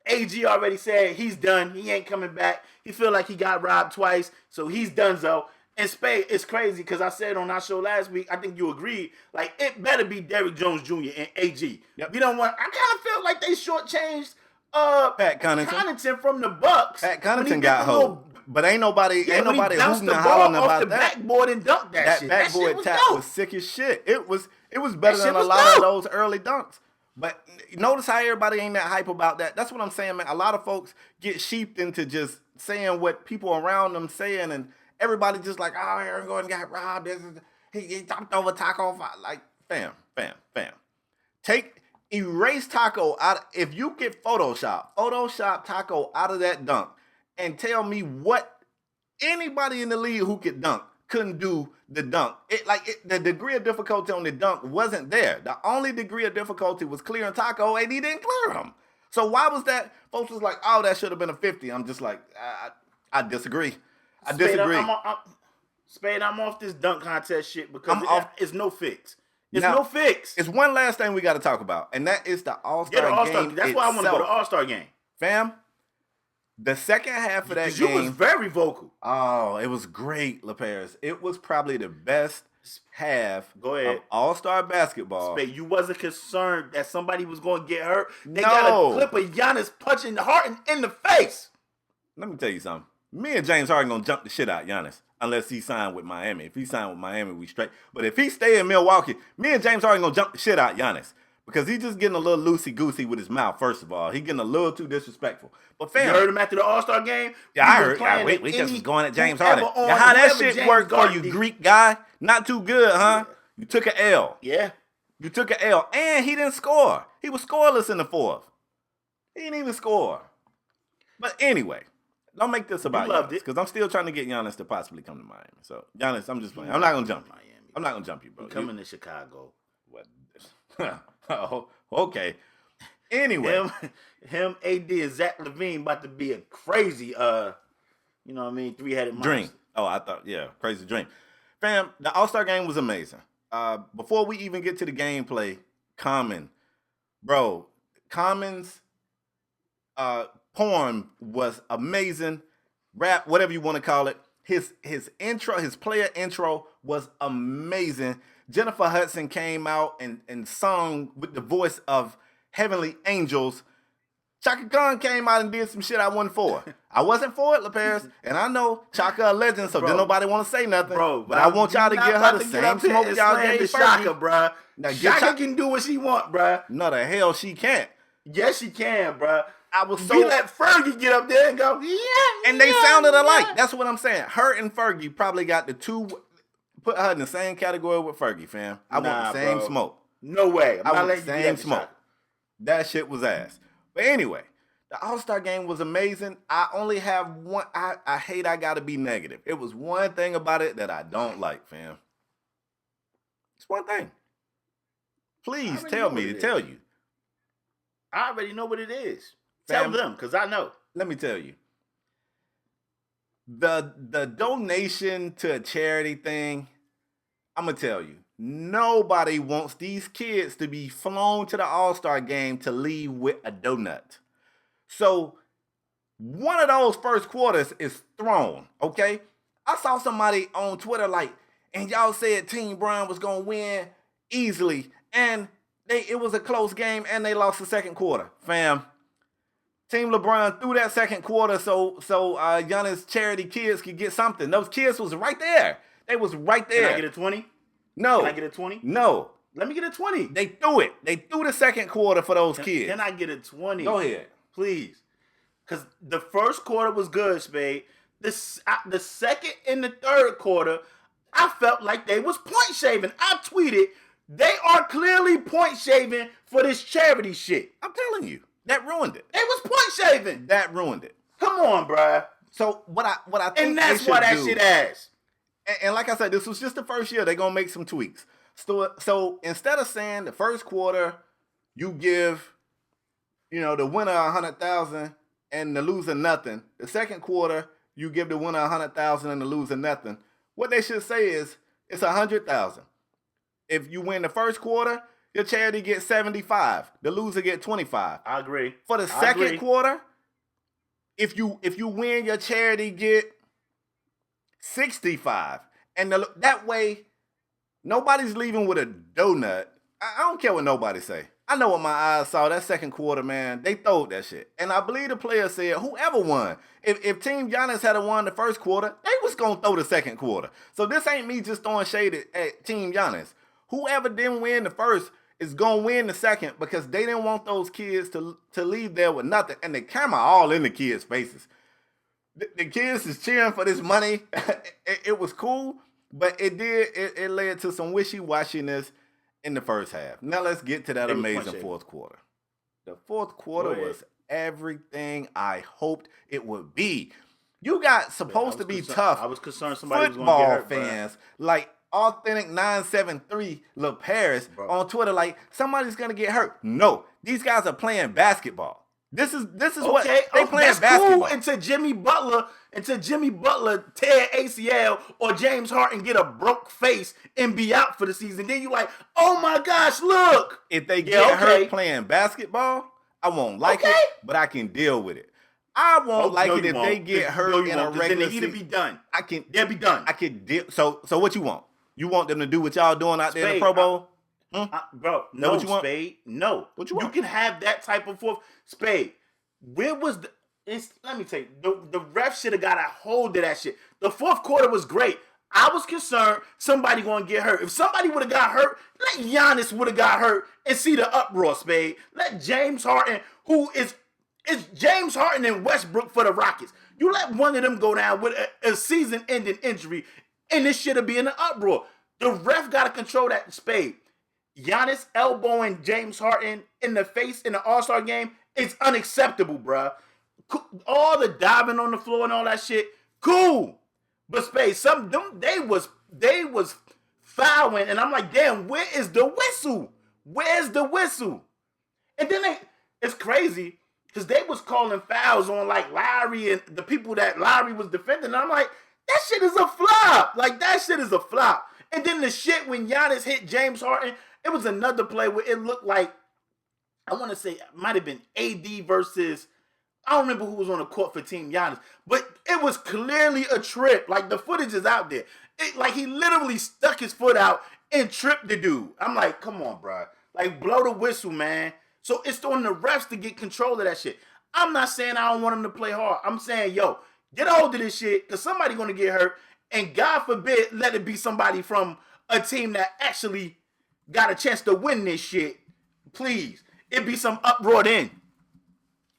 AG already said he's done. He ain't coming back. He feel like he got robbed twice, so he's done so. And Spade, it's crazy because I said on our show last week, I think you agreed, like it better be Derrick Jones Jr. and AG. Yep. We don't want. I kind of feel like they shortchanged Pat Connaughton from the Bucks. Pat Connaughton got hold. But ain't nobody hooting and hollering about that. Backboard and dunk that shit. Backboard tap was sick as shit. It was better than a lot of those early dunks. But notice how everybody ain't that hype about that. That's what I'm saying, man. A lot of folks get sheeped into just saying what people around them saying, and everybody just like, oh, Aaron Gordon got robbed. He jumped over Taco. Like, fam. Erase Taco out. If you get Photoshop Taco out of that dunk, and tell me what anybody in the league who could dunk couldn't do the dunk. The degree of difficulty on the dunk wasn't there. The only degree of difficulty was clearing Taco, and he didn't clear him. So why was that? Folks was like, oh, that should have been a 50. I'm just like, I disagree. Spade, I'm off this dunk contest shit because it's no fix. No fix. It's one last thing we got to talk about, and that is the All-Star game. That's why I want to go to the All-Star game. Fam, the second half of that game. You was very vocal. Oh, it was great, LaParis. It was probably the best half of All-Star basketball. Spade, you wasn't concerned that somebody was going to get hurt. They got a clip of Giannis punching Harden in the face. Let me tell you something. Me and James Harden going to jump the shit out of Giannis unless he signed with Miami. If he signed with Miami, we straight. But if he stay in Milwaukee, me and James Harden going to jump the shit out of Giannis. Because he's just getting a little loosey-goosey with his mouth, first of all. He's getting a little too disrespectful. But fam, you heard him after the All-Star game? Yeah, I heard. We just was going at James Harden. Now, how that shit worked for you, Greek guy? Not too good, huh? Yeah. You took an L. Yeah. You took an L. And he didn't score. He was scoreless in the fourth. He didn't even score. But anyway, don't make this about Giannis. Because I'm still trying to get Giannis to possibly come to Miami. So, Giannis, I'm just playing. I'm not going to jump you. I'm not going to jump you, bro. Coming to Chicago. What? Oh, okay. Anyway, him, AD, and Zach LaVine about to be a crazy, you know what I mean, three-headed monster. Dream. Oh, I thought, crazy dream. Fam, the All-Star game was amazing. Before we even get to the gameplay, Common's poem was amazing. Rap, whatever you want to call it. His intro, his player intro was amazing. Jennifer Hudson came out and sung with the voice of Heavenly Angels. Chaka Khan came out and did some shit I wasn't for. I wasn't for it, LaParis. And I know Chaka a legend, so didn't nobody want to say nothing. But I want y'all to give her the same smoke y'all gave Chaka, bro. Now, Chaka can do what she want, bro. No, the hell she can't. Yes, she can, bro. I was so. We let Fergie get up there and go, yeah. And they sounded alike. That's what I'm saying. Her and Fergie probably got the two. Put her in the same category with Fergie, fam. I want the same smoke. No way. I want the same smoke. That shit was ass. But anyway, the All-Star game was amazing. I only have one. I hate I gotta be negative. It was one thing about it that I don't like, fam. It's one thing. Please tell me to tell you. I already know what it is. Tell them, because I know. Let me tell you. The donation to a charity thing, I'm going to tell you, nobody wants these kids to be flown to the All-Star game to leave with a donut. So one of those first quarters is thrown, okay? I saw somebody on Twitter like, and y'all said Team Brown was going to win easily, and it was a close game, and they lost the second quarter. Fam, Team LeBron threw that second quarter so Giannis charity kids could get something. Those kids was right there. They was right there. Can I get a 20? No. Can I get a 20? No. Let me get a 20. They threw it. They threw the second quarter for those kids. Can I get a 20? Go ahead. Please. Because the first quarter was good, Spade. The second and the third quarter, I felt like they was point shaving. I tweeted, they are clearly point shaving for this charity shit. I'm telling you. That ruined it. They was point shaving. That ruined it. Come on, bruh. So what I think, and that's why that shit ass. And like I said, this was just the first year. They're gonna make some tweaks. So instead of saying the first quarter, you give, the winner 100,000 and the loser nothing. The second quarter, you give the winner 100,000 and the loser nothing. What they should say is it's 100,000. If you win the first quarter, your charity gets 75. The loser get 25. I agree. For the second quarter, if you win, your charity get 65. And that way, nobody's leaving with a donut. I don't care what nobody say. I know what my eyes saw. That second quarter, man, they throwed that shit. And I believe the player said, whoever won, if Team Giannis had won the first quarter, they was going to throw the second quarter. So this ain't me just throwing shade at Team Giannis. Whoever didn't win the first is going to win the second because they didn't want those kids to leave there with nothing. And the camera all in the kids' faces. The kids is cheering for this money. It was cool, but it led to some wishy-washiness in the first half. Now let's get to that amazing fourth quarter. The fourth quarter was everything I hoped it would be. You got supposed to be tough. I was concerned somebody was going to get hurt, fans, like Authentic 973 Lil Paris on Twitter, like somebody's gonna get hurt. No, these guys are playing basketball. This is what they playing basketball. Cool until Jimmy Butler tear ACL or James Harden get a broke face and be out for the season. Then you like, oh my gosh, look. If they get hurt playing basketball, I won't like it, but I can deal with it. I won't like it if they get hurt in a regular season. Then be done. They'll be done. I can deal. So what you want? You want them to do what y'all doing out there in the Pro Bowl? Bro, no, what you want? Spade. No. What you want? You can have that type of fourth. Spade, where was let me tell you, the ref should have got a hold of that shit. The fourth quarter was great. I was concerned somebody going to get hurt. If somebody would have got hurt, let Giannis would have got hurt and see the uproar, Spade. Let James Harden, who is James Harden and Westbrook for the Rockets. You let one of them go down with a season-ending injury, and this shit will be in an uproar. The ref got to control that. Spade. Giannis elbowing James Harden in the face in the All-Star game is unacceptable, bruh. All the diving on the floor and all that shit, cool. But Spade, they was fouling, and I'm like, damn, where is the whistle? Where's the whistle? And then it's crazy because they was calling fouls on like Lowry and the people that Lowry was defending. And I'm like, that shit is a flop. Like, that shit is a flop. And then the shit when Giannis hit James Harden, it was another play where it looked like, I want to say, it might have been AD versus, I don't remember who was on the court for Team Giannis, but it was clearly a trip. Like, the footage is out there. Like, he literally stuck his foot out and tripped the dude. I'm like, come on, bro. Like, blow the whistle, man. So it's on the refs to get control of that shit. I'm not saying I don't want them to play hard. I'm saying, yo, get a hold of this shit because somebody's going to get hurt. And God forbid, let it be somebody from a team that actually got a chance to win this shit. Please. It be some uproar then.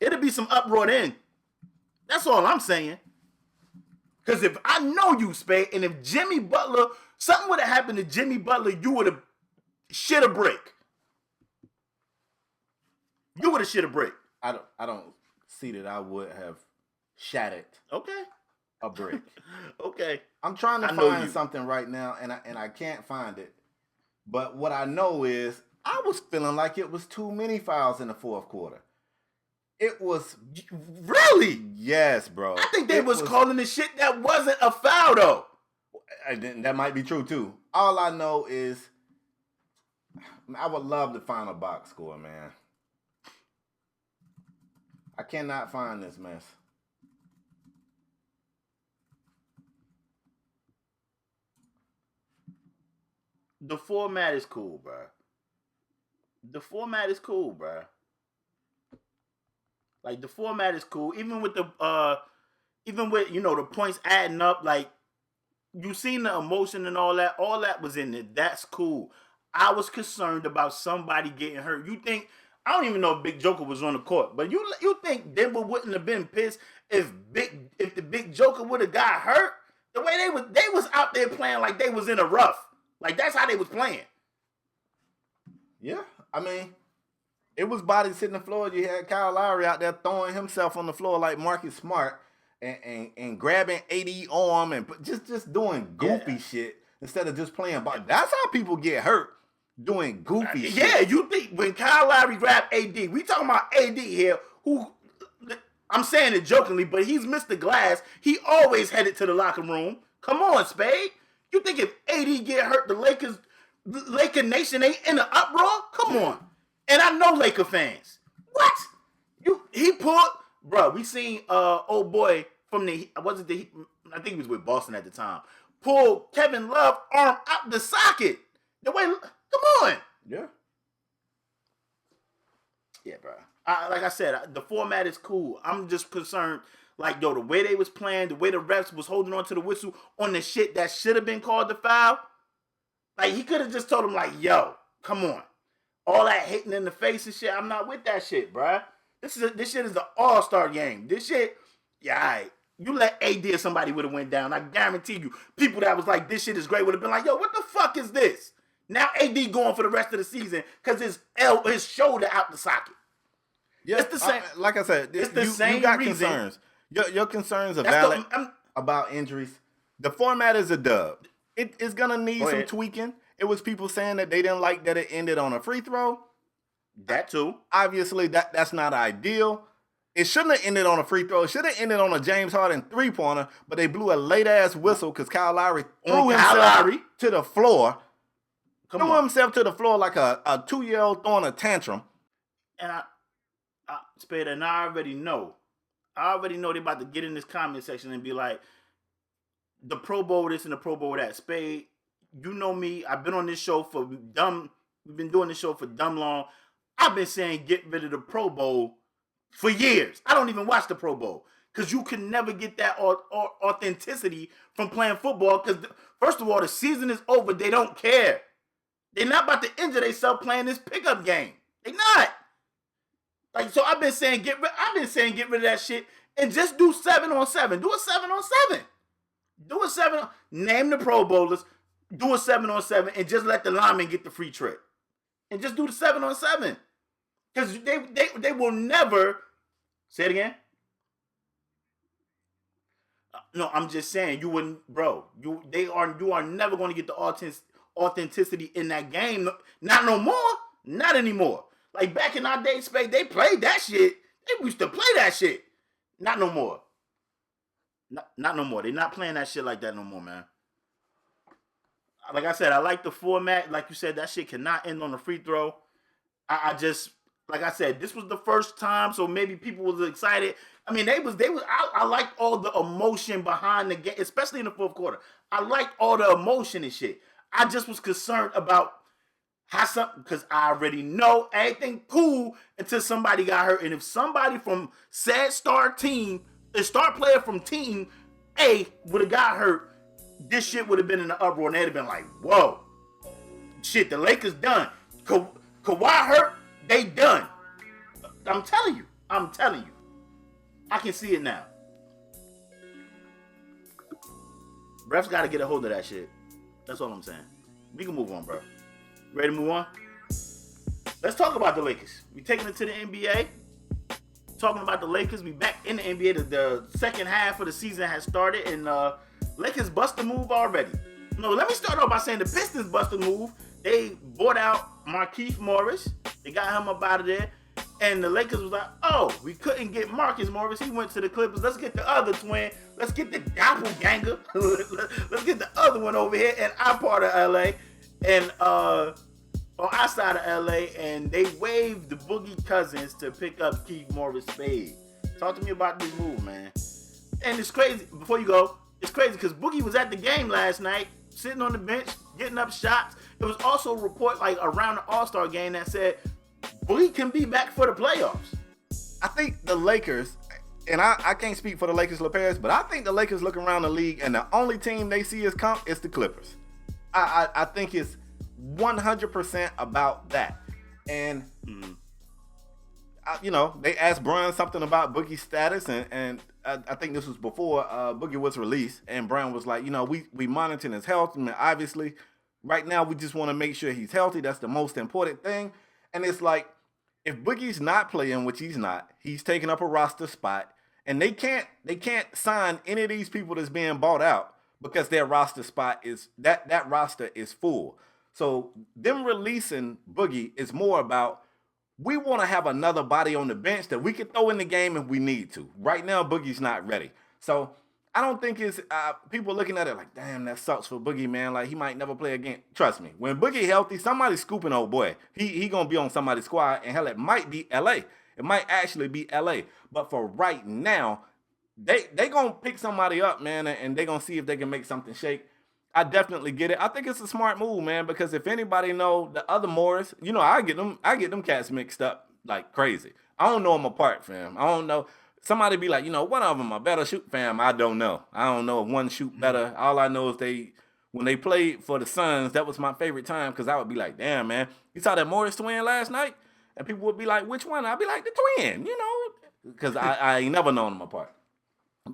It'll be some uproar then. That's all I'm saying. Because if I know you, Spade, and if Jimmy Butler, something would have happened to Jimmy Butler, you would have shit a brick. You would have shit a brick. I don't see that I would have shattered a brick. Okay. I'm trying to find something right now, and I can't find it. But what I know is I was feeling like it was too many fouls in the fourth quarter. It was really, yes, bro. I think they was calling the shit that wasn't a foul though. That might be true too. All I know is I would love to find a box score, man. I cannot find this mess. The format is cool, bro. The format is cool, bro. Like, the format is cool. Even with the the points adding up, like, you seen the emotion and all that was in it. That's cool. I was concerned about somebody getting hurt. You think, I don't even know if Big Joker was on the court, but you think Denver wouldn't have been pissed if the Big Joker would have got hurt? The way they was out there playing like they was in a rough. Like, that's how they was playing. Yeah, I mean, it was bodies hitting the floor. You had Kyle Lowry out there throwing himself on the floor like Marcus Smart and grabbing AD arm and just doing goofy shit instead of just playing ball. That's how people get hurt, doing goofy shit. Yeah, you think when Kyle Lowry grabbed AD, we talking about AD here, who, I'm saying it jokingly, but he's Mr. Glass. He always headed to the locker room. Come on, Spade. You think if AD get hurt, the Laker Nation ain't in the uproar? Come on. And I know Laker fans. What? He pulled, bro. We seen old boy from I think he was with Boston at the time. Pull Kevin Love arm out the socket. The way, come on. Yeah. Yeah, bro. Like I said, the format is cool. I'm just concerned, like, the way they was playing, the way the refs was holding on to the whistle on the shit that should have been called the foul. Like, he could have just told him, like, yo, come on. All that hitting in the face and shit, I'm not with that shit, bruh. This shit is the All-Star game. This shit, yeah, all right. You let AD or somebody would have went down. I guarantee you, people that was like, this shit is great would have been like, yo, what the fuck is this? Now AD going for the rest of the season because his shoulder out the socket. Yeah, it's the same. Like I said, it's the same you got reason. Concerns. Your concerns are valid about injuries. The format is a dub. It's going to need some tweaking. It was people saying that they didn't like that it ended on a free throw. That too. Obviously, that's not ideal. It shouldn't have ended on a free throw. It should have ended on a James Harden three-pointer, but they blew a late-ass whistle because Kyle Lowry threw himself to the floor. Threw himself to the floor like a 2-year-old throwing a tantrum. And Spade, and I already know they about to get in this comment section and be like, the Pro Bowl this and the Pro Bowl that. Spade, you know me. I've been on this show for dumb. We've been doing this show for dumb long. I've been saying get rid of the Pro Bowl for years. I don't even watch the Pro Bowl because you can never get that authenticity from playing football because, first of all, the season is over. They don't care. They're not about to injure themselves playing this pickup game. They're not. Like, so I've been saying get rid of that shit and just do 7-on-7. Do a 7-on-7. Do a 7. Name the Pro Bowlers. Do a 7-on-7 and just let the linemen get the free trip. And just do the 7-on-7. Because they will never. Say it again. No, I'm just saying you wouldn't, bro. You are never going to get the authenticity in that game. Not no more. Not anymore. Like back in our day, Spade, they played that shit. They used to play that shit. Not no more. Not no more. They're not playing that shit like that no more, man. Like I said, I like the format. Like you said, that shit cannot end on a free throw. I just, like I said, this was the first time, so maybe people was excited. I mean, I liked all the emotion behind the game, especially in the fourth quarter. I liked all the emotion and shit. I just was concerned about because I already know everything cool until somebody got hurt. And if somebody from said star player from team A would have got hurt, this shit would have been in the uproar and they'd have been like, whoa, shit, the Lakers done. Kawhi hurt, they done. I'm telling you. I'm telling you. I can see it now. Refs got to get a hold of that shit. That's all I'm saying. We can move on, bro. Ready to move on? Let's talk about the Lakers. We taking it to the NBA. Talking about the Lakers. We back in the NBA. The second half of the season has started, and Lakers bust the move already. No, let me start off by saying the Pistons bust the move. They bought out Markieff Morris. They got him up out of there. And the Lakers was like, oh, we couldn't get Marcus Morris. He went to the Clippers. Let's get the other twin. Let's get the doppelganger. Let's get the other one over here in our part of LA. And on our side of LA. And they waived the Boogie Cousins to pick up Keith Morris Spade. Talk to me about this move, man. And it's crazy. Before you go, it's crazy because Boogie was at the game last night, sitting on the bench, getting up shots. There was also a report like around the Allstar game that said Boogie can be back for the playoffs. I think the Lakers, and I can't speak for the Lakers, LaParis, but I think the Lakers look around the league and the only team they see as comp is the Clippers. I think it's 100% about that. And, they asked Brian something about Boogie's status, and I think this was before Boogie was released, and Brian was like, we monitoring his health, and obviously right now we just want to make sure he's healthy. That's the most important thing. And it's like, if Boogie's not playing, which he's not, he's taking up a roster spot, and they can't sign any of these people that's being bought out because their roster spot is that roster is full. So them releasing Boogie is more about, we want to have another body on the bench that we can throw in the game if we need to. Right now, Boogie's not ready. So I don't think it's people looking at it like, damn, that sucks for Boogie, man. Like, he might never play again. Trust me, when Boogie healthy, somebody's scooping old boy. He gonna be on somebody's squad, and hell, it might be LA. It might actually be LA. But for right now, they gonna pick somebody up, man, and they gonna see if they can make something shake. I definitely get it. I think it's a smart move, man, because if anybody know the other Morris, I get them cats mixed up like crazy. I don't know them apart, fam. I don't know. Somebody be like, one of them a better shoot, fam. I don't know. I don't know if one shoot better. All I know is when they played for the Suns, that was my favorite time because I would be like, damn, man, you saw that Morris twin last night? And people would be like, which one? I'd be like, the twin, because I ain't never known them apart.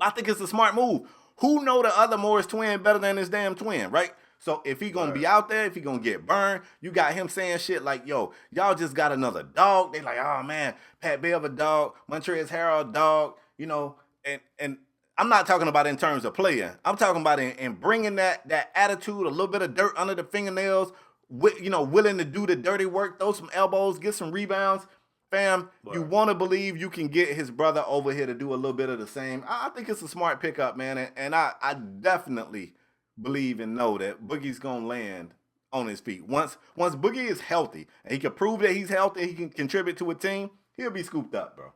I think it's a smart move. Who know the other Morris twin better than his damn twin, right? So if he gonna be out there, if he gonna get burned, you got him saying shit like, yo, y'all just got another dog. They like, oh man, Pat Bev a dog, Montrezl Harrell dog, and I'm not talking about in terms of playing. I'm talking about in bringing that attitude, a little bit of dirt under the fingernails, willing to do the dirty work, throw some elbows, get some rebounds. Fam, you want to believe you can get his brother over here to do a little bit of the same. I think it's a smart pickup, man, and I definitely believe and know that Boogie's gonna land on his feet. Once Boogie is healthy and he can prove that he's healthy, he can contribute to a team, he'll be scooped up, bro.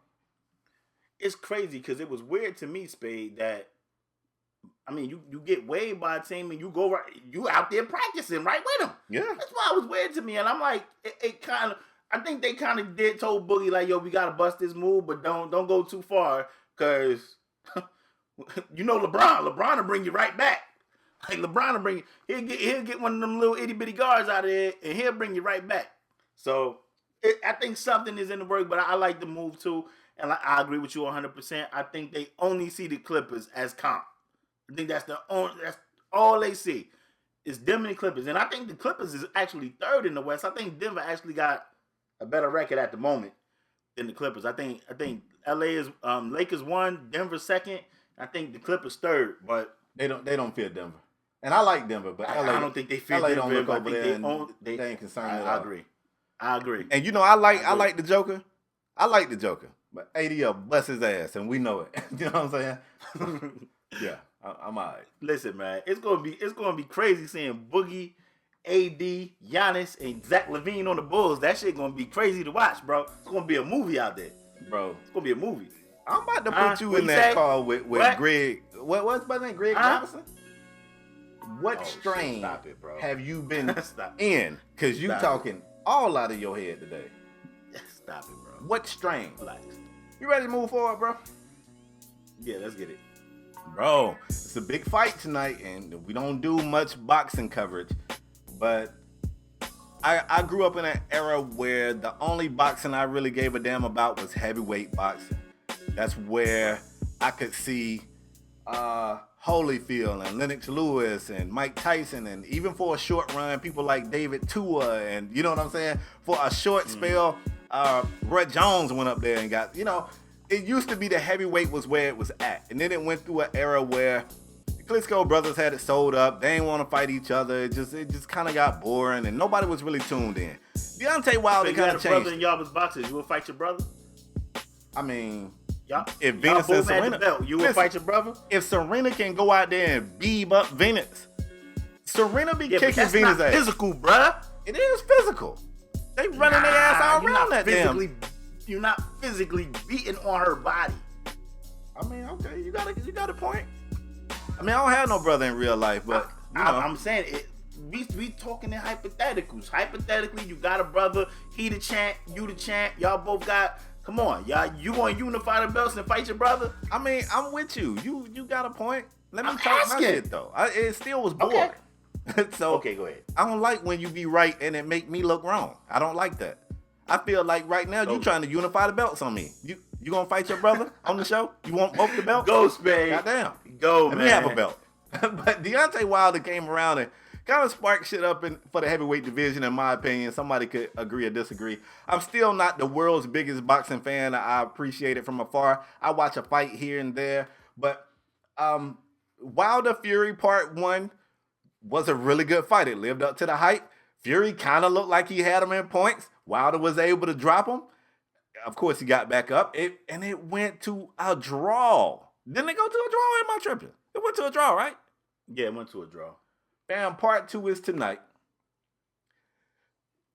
It's crazy because it was weird to me, Spade, that you get waived by a team and you out there practicing right with them. Yeah, that's why it was weird to me, and I'm like, it kind of. I think they kind of told Boogie like, yo, we gotta bust this move, but don't go too far, cause LeBron will bring you right back. Like LeBron will bring you, he'll get one of them little itty bitty guards out of there, and he'll bring you right back. So I think something is in the work, but I like the move too, and I agree with you 100%. I think they only see the Clippers as comp. I think that's all they see is them and the Clippers, and I think the Clippers is actually third in the West. I think Denver actually got a better record at the moment than the Clippers. I think LA is Lakers 1, Denver 2nd. I think the Clippers 3rd, but they don't fear Denver. And I like Denver, but LA, I don't think they fear LA Denver. don't look over there They ain't concerned at all. I agree. And I like the Joker. I like the Joker, but AD bust his ass, and we know it. You know what I'm saying? Yeah, I'm all right. Listen, man, it's gonna be crazy seeing Boogie, AD, Giannis, and Zach LaVine on the Bulls. That shit gonna be crazy to watch, bro. It's gonna be a movie out there, bro. It's gonna be a movie. I'm about to put you in that call with Greg. What's my name? Greg Robinson? What strain stop it, bro. have you been in? Because you talking all out of your head today. Stop it, bro. What strain? Relax. You ready to move forward, bro? Yeah, let's get it. Bro, it's a big fight tonight, and we don't do much boxing coverage, but I grew up in an era where the only boxing I really gave a damn about was heavyweight boxing. That's where I could see Holyfield and Lennox Lewis and Mike Tyson, and even for a short run, people like David Tua, and you know what I'm saying? For a short spell, Brett Jones went up there and got, it used to be the heavyweight was where it was at. And then it went through an era where the Klitschko brothers had it sold up. They didn't want to fight each other. It just kind of got boring, and nobody was really tuned in. Deontay Wilder kind of changed. Brother and y'all was boxers. You would fight your brother? I mean, y'all, if Venus and Serena, belt, you would fight your brother? If Serena can go out there and beeb up Venus, Serena be kicking Venus' ass. Physical, bruh. It is physical. They running their ass all around that damn. You're not physically beating on her body. I mean, okay, you got a point. I mean, I don't have no brother in real life, but I'm saying it. We talking in hypotheticals. Hypothetically, you got a brother. He the champ. You the champ. Y'all both got. Come on, y'all. You want to unify the belts and fight your brother? I mean, I'm with you. You got a point. Let me talk my shit though. It still was boring. Okay. So okay, go ahead. I don't like when you be right and it make me look wrong. I don't like that. I feel like right now you trying to unify the belts on me. You gonna fight your brother on the show? You want both the belts? Go, Spade. Goddamn. Go, Let man. me have a belt. But Deontay Wilder came around and kind of sparked shit up for the heavyweight division, in my opinion. Somebody could agree or disagree. I'm still not the world's biggest boxing fan. I appreciate it from afar. I watch a fight here and there. But Wilder Fury Part 1 was a really good fight. It lived up to the hype. Fury kind of looked like he had him in points. Wilder was able to drop him. Of course, he got back up. And it went to a draw. Didn't it go to a draw? Or am I tripping? It went to a draw, right? Yeah, it went to a draw. Bam, Part 2 is tonight.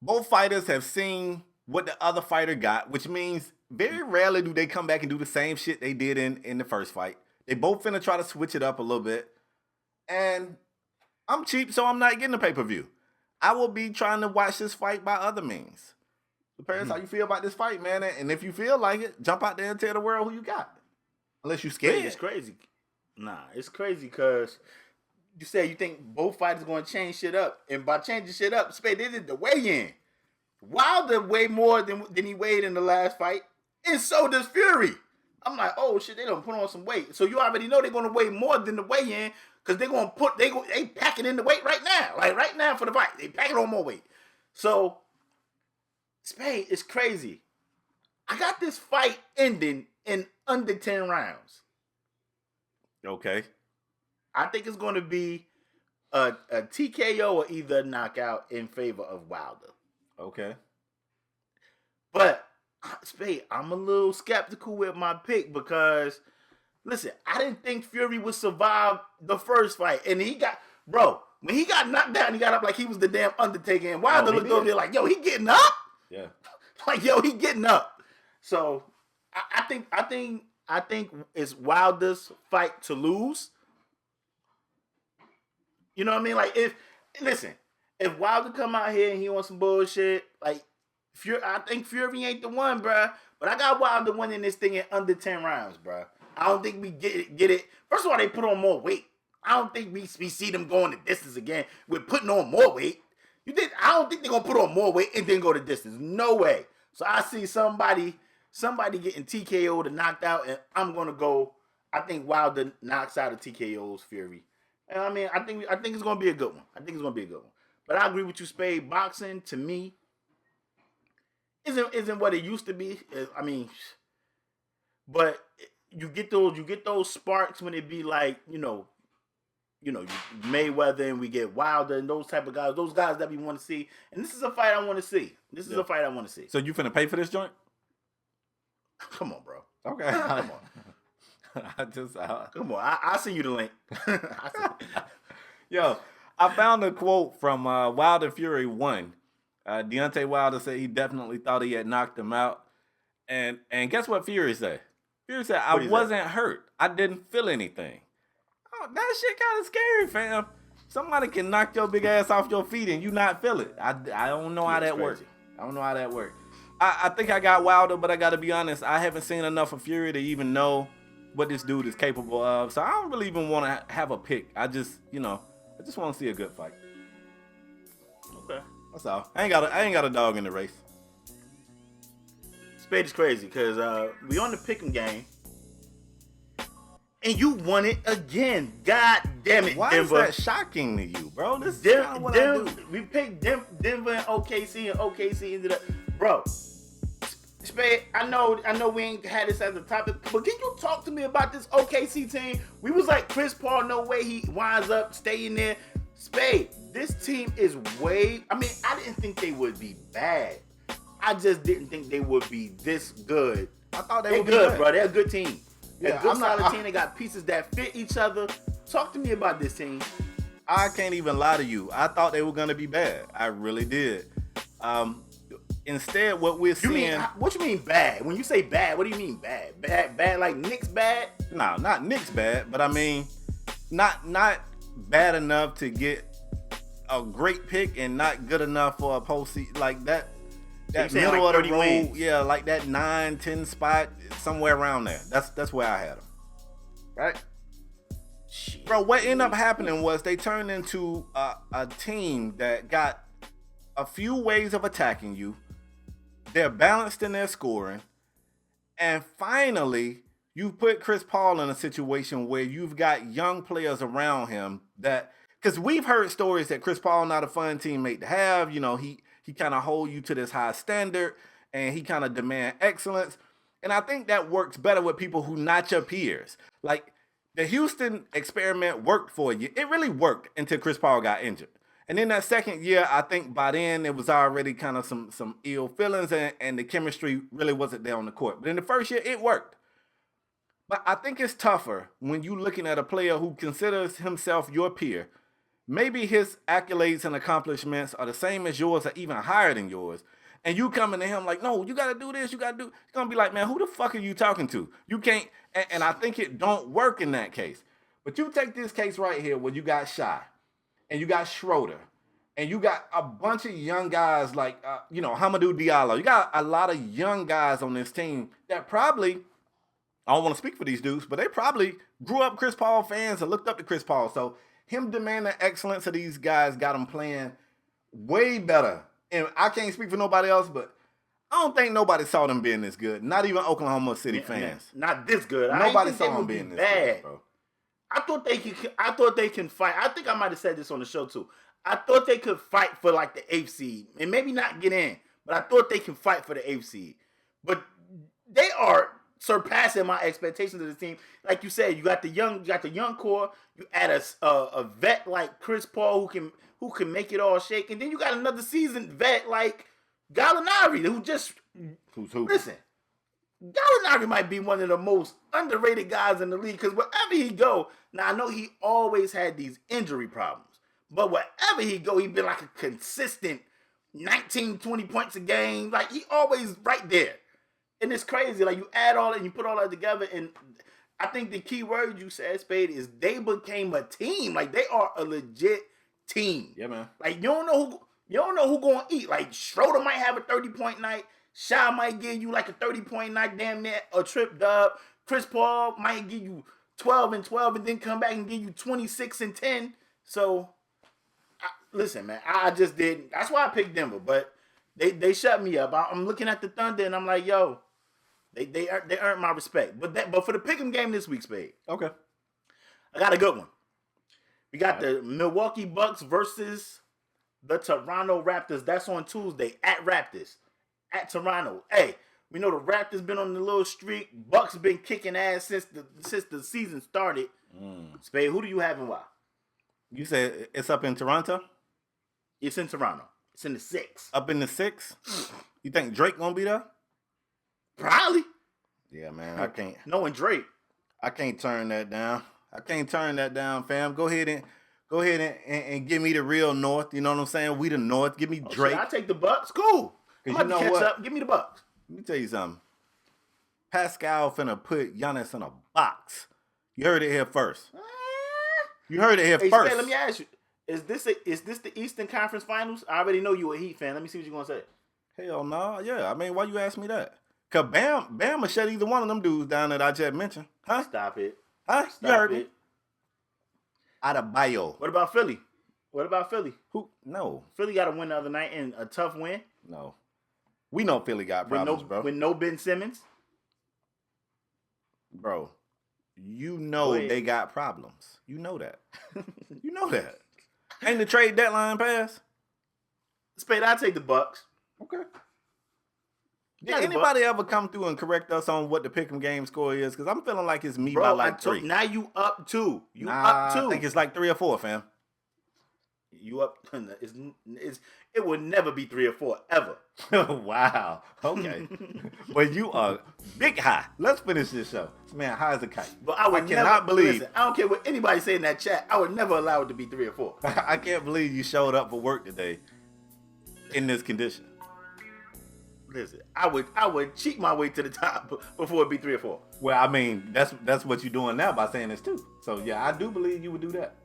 Both fighters have seen what the other fighter got, which means very rarely do they come back and do the same shit they did in the first fight. They both finna try to switch it up a little bit. And I'm cheap, so I'm not getting a pay-per-view. I will be trying to watch this fight by other means. Depends how you feel about this fight, man. And if you feel like it, jump out there and tell the world who you got. Unless you scared. It's crazy. Nah, it's crazy because you said you think both fighters going to change shit up. And by changing shit up, Spade, they did the weigh-in. Wilder weighed more than he weighed in the last fight. And so does Fury. I'm like, oh, shit, they done put on some weight. So you already know they're going to weigh more than the weigh-in because they're going to they packing in the weight right now. Like, right now for the fight. They packing on more weight. So, Spade, it's crazy. I got this fight ending in under 10 rounds. Okay. I think it's going to be a TKO or either a knockout in favor of Wilder. Okay. But, Spade, I'm a little skeptical with my pick because, listen, I didn't think Fury would survive the first fight. And when he got knocked down, he got up like he was the damn Undertaker. And Wilder looked over there like, yo, he getting up? Yeah. Like, yo, he getting up. So, I think it's Wilder's fight to lose. You know what I mean? Like, if Wilder come out here and he wants some bullshit, like, I think Fury ain't the one, bruh. But I got Wilder winning this thing in under 10 rounds, bruh. I don't think we get it. First of all, they put on more weight. I don't think we see them going the distance again with putting on more weight. I don't think they're going to put on more weight and then go the distance. No way. So I see somebody getting TKO'd and knocked out, and I'm going to go, I think Wilder knocks out of TKO's Fury. And I mean, I think it's going to be a good one. But I agree with you, Spade. Boxing, to me, isn't what it used to be. I mean, but you get those sparks when it be like, Mayweather and we get Wilder and those type of guys, those guys that we want to see. And this is a fight I want to see. So you finna pay for this joint? Come on, bro. Okay. Come on. Come on. I'll send you the link. Yo, I found a quote from Wilder Fury 1. Deontay Wilder said he definitely thought he had knocked him out. And guess what Fury said? Fury said, I wasn't hurt. I didn't feel anything. Oh, that shit kind of scary, fam. Somebody can knock your big ass off your feet and you not feel it. I don't know how that works. I don't know how that works. I think I got Wilder, but I got to be honest. I haven't seen enough of Fury to even know what this dude is capable of. So I don't really even want to have a pick. I just want to see a good fight. Okay. That's all. I ain't got a dog in the race. Spade is crazy because we on the pick'em game. And you won it again. God damn it, Why Denver. is that shocking to you, bro? This is kind of what I do. We picked Denver and OKC, and OKC ended up, bro. Spade, I know we ain't had this as a topic, but can you talk to me about this OKC team? We was like, Chris Paul, no way he winds up staying there. Spade, this team is way. I mean, I didn't think they would be bad. I just didn't think they would be this good. I thought They're would be good, bro. They're a good team. Yeah, a good I'm not- solid team. They got pieces that fit each other. Talk to me about this team. I can't even lie to you. I thought they were gonna be bad. I really did. Instead, what we're seeing. What you mean bad? When you say bad, what do you mean bad? Bad like Knicks bad? No, not Knicks bad, but I mean, not bad enough to get a great pick and not good enough for a postseason like that. That middle like of the road, wins. yeah, like that 9-10 spot, somewhere around there. That's where I had them. Right? Shit. Bro, what ended up happening was they turned into a team that got a few ways of attacking you. They're balanced in their scoring. And finally, you put Chris Paul in a situation where you've got young players around him that, because we've heard stories that Chris Paul not a fun teammate to have. You know, he kind of hold you to this high standard and he kind of demand excellence. And I think that works better with people who not your peers. Like, the Houston experiment worked for you. It really worked until Chris Paul got injured. And in that second year, I think by then it was already kind of some ill feelings and the chemistry really wasn't there on the court. But in the first year, it worked. But I think it's tougher when you're looking at a player who considers himself your peer. Maybe his accolades and accomplishments are the same as yours or even higher than yours. And you coming to him like, no, you got to do this, you got to do. He's going to be like, man, who the fuck are you talking to? You can't. And I think it don't work in that case. But you take this case right here where you got Shy and you got Schroeder and you got a bunch of young guys like, Hamidou Diallo. You got a lot of young guys on this team that probably, I don't want to speak for these dudes, but they probably grew up Chris Paul fans and looked up to Chris Paul. So him demanding excellence of these guys got them playing way better. And I can't speak for nobody else, but I don't think nobody saw them being this good. Not even Oklahoma City fans. Not this good. Nobody saw them being this good, bro. I thought they can fight. I think I might have said this on the show too. I thought they could fight for like the 8th seed and maybe not get in, but I thought they can fight for the 8th seed. But they are surpassing my expectations of the team. Like you said, you got the young core. You add a vet like Chris Paul who can make it all shake, and then you got another seasoned vet like Gallinari who listen. Gallinari might be one of the most underrated guys in the league because wherever he go, now I know he always had these injury problems, but wherever he go, he been like a consistent 19, 20 points a game. Like he always right there. And it's crazy. Like you add all that and you put all that together, and I think the key word you said, Spade, is they became a team. Like they are a legit team. Yeah, man. Like you don't know who gonna eat. Like Schroeder might have a 30-point night. Shy might give you like a 30-point night, damn near a trip dub. Chris Paul might give you 12 and 12 and then come back and give you 26 and 10. So listen, man, I just didn't. That's why I picked Denver, but they shut me up. I'm looking at the Thunder and I'm like, yo, they earned my respect. But for the pick'em game this week, Spade. Okay. I got a good one. We got the Milwaukee Bucks versus the Toronto Raptors. That's on Tuesday at Raptors. At Toronto. Hey, we know the Raptors been on the little streak. Bucks been kicking ass since the season started. Spade, who do you have and why? You said it's up in Toronto? It's in Toronto. It's in the 6. Up in the 6? You think Drake gonna be there? Probably. Yeah, man. I can't. Knowing Drake. I can't turn that down. I can't turn that down, fam. Go ahead and give me the real North. You know what I'm saying? We the North. Give me Drake. I'll take the Bucks. Cool. I'm about to catch up. Give me the Bucks. Let me tell you something. Pascal finna put Giannis in a box. You heard it here first. You heard it here first. Spade, let me ask you. Is this the Eastern Conference Finals? I already know you a Heat fan. Let me see what you're gonna say. Hell no. Yeah. I mean, why you ask me that? Cause Bam will shut either one of them dudes down that I just mentioned. Huh? Stop it. Huh? Stop You heard it. me. Adebayo. What about Philly? What about Philly? Who? No. Philly got a win the other night and a tough win. No. We know Philly got problems, bro. With no Ben Simmons. Bro, you know they got problems. You know that. You know that. Ain't the trade deadline passed? Spade, I'll take the Bucks. Okay. Did anybody ever come through and correct us on what the pick'em game score is? Because I'm feeling like it's me by like 3. Now you up 2. Up 2. I think it's like 3 or 4, fam. You up? It will never be 3 or 4 ever. Wow. Okay. Well, you are big high. Let's finish this show. Man, high as a kite. But I cannot believe. Listen, I don't care what anybody say in that chat. I would never allow it to be 3 or 4. I can't believe you showed up for work today in this condition. Listen, I would cheat my way to the top before it be 3 or 4. Well, I mean, that's what you're doing now by saying this too. So yeah, I do believe you would do that.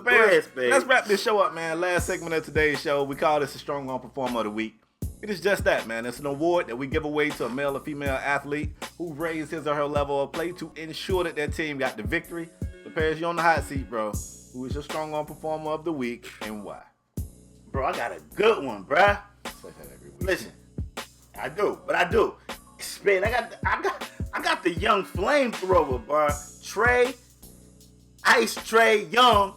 Let's wrap this show up, man. Last segment of today's show. We call this a Strong Arm Performer of the Week. It is just that, man. It's an award that we give away to a male or female athlete who raised his or her level of play to ensure that their team got the victory. So, Paris, you're on the hot seat, bro. Who is your Strong Arm Performer of the Week and why? Bro, I got a good one, bruh. Listen, I do. Spade, I got the young flamethrower, bruh. Ice Trey Young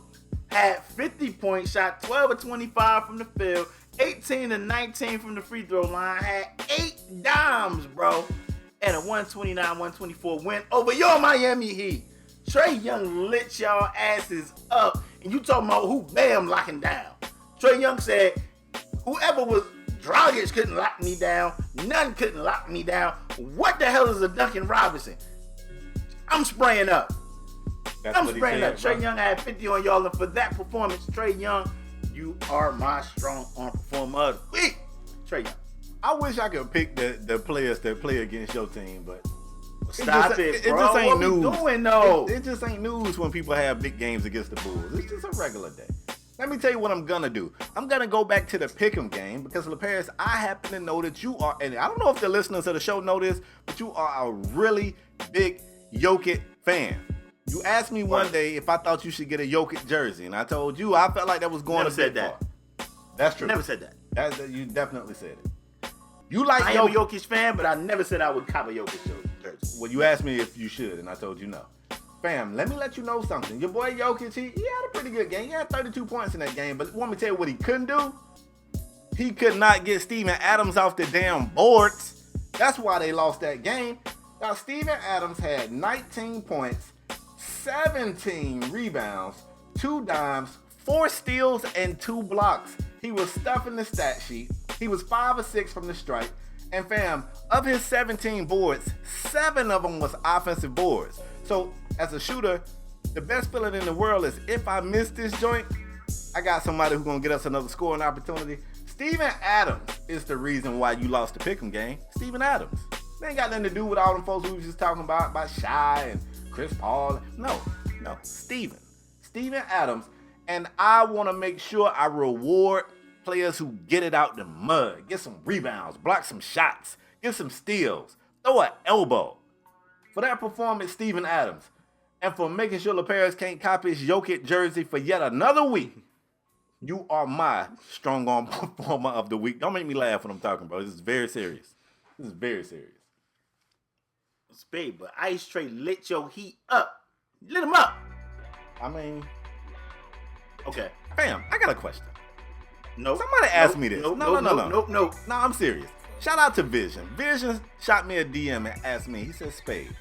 had 50 points, shot 12 of 25 from the field, 18 of 19 from the free throw line, had 8 dimes, bro, and a 129-124 win over your Miami Heat. Trey Young lit y'all asses up, and you talking about who Bam locking down. Trey Young said, whoever was Dragic couldn't lock me down, none couldn't lock me down. What the hell is a Duncan Robinson? I'm spraying up. I'm spraying up. Trey Young had 50 on y'all, and for that performance, Trey Young, you are my Strong Arm Performer of the Week. Trey Young. I wish I could pick the players that play against your team, but stop it, bro. It just ain't news. What we doing, though? It just ain't news when people have big games against the Bulls. It's just a regular day. Let me tell you what I'm gonna do. I'm gonna go back to the pick'em game because LaParis, I happen to know that you are, and I don't know if the listeners of the show know this, but you are a really big Jokic fan. You asked me one day if I thought you should get a Jokic jersey, and I told you I felt like that was going to bit far. That's true. Never said that. You definitely said it. You like I am a Jokic fan, but I never said I would cop a Jokic jersey. Well, you asked me if you should, and I told you no. Fam, let me let you know something. Your boy Jokic, he had a pretty good game. He had 32 points in that game, but want me to tell you what he couldn't do? He could not get Steven Adams off the damn boards. That's why they lost that game. Now, Steven Adams had 19 points, 17 rebounds, 2 dimes, 4 steals, and 2 blocks. He was stuffing the stat sheet. He was 5 or 6 from the stripe. And fam, of his 17 boards, 7 of them was offensive boards. So, as a shooter, the best feeling in the world is if I miss this joint, I got somebody who's going to get us another scoring opportunity. Steven Adams is the reason why you lost the pick'em game. Steven Adams. They ain't got nothing to do with all them folks we was just talking about Shy and Chris Paul. No. Steven Adams. And I want to make sure I reward players who get it out the mud, get some rebounds, block some shots, get some steals, throw an elbow. For that performance, Steven Adams. And for making sure LaParis can't copy his Jokic jersey for yet another week, you are my Strong Arm Performer of the Week. Don't make me laugh when I'm talking, bro. This is very serious. Spade, but Ice Trey lit your heat up. Lit him up. I mean, okay. Fam, I got a question. No. Somebody asked me this. No, No, I'm serious. Shout out to Vision. Vision shot me a DM and asked me, he said, Spade,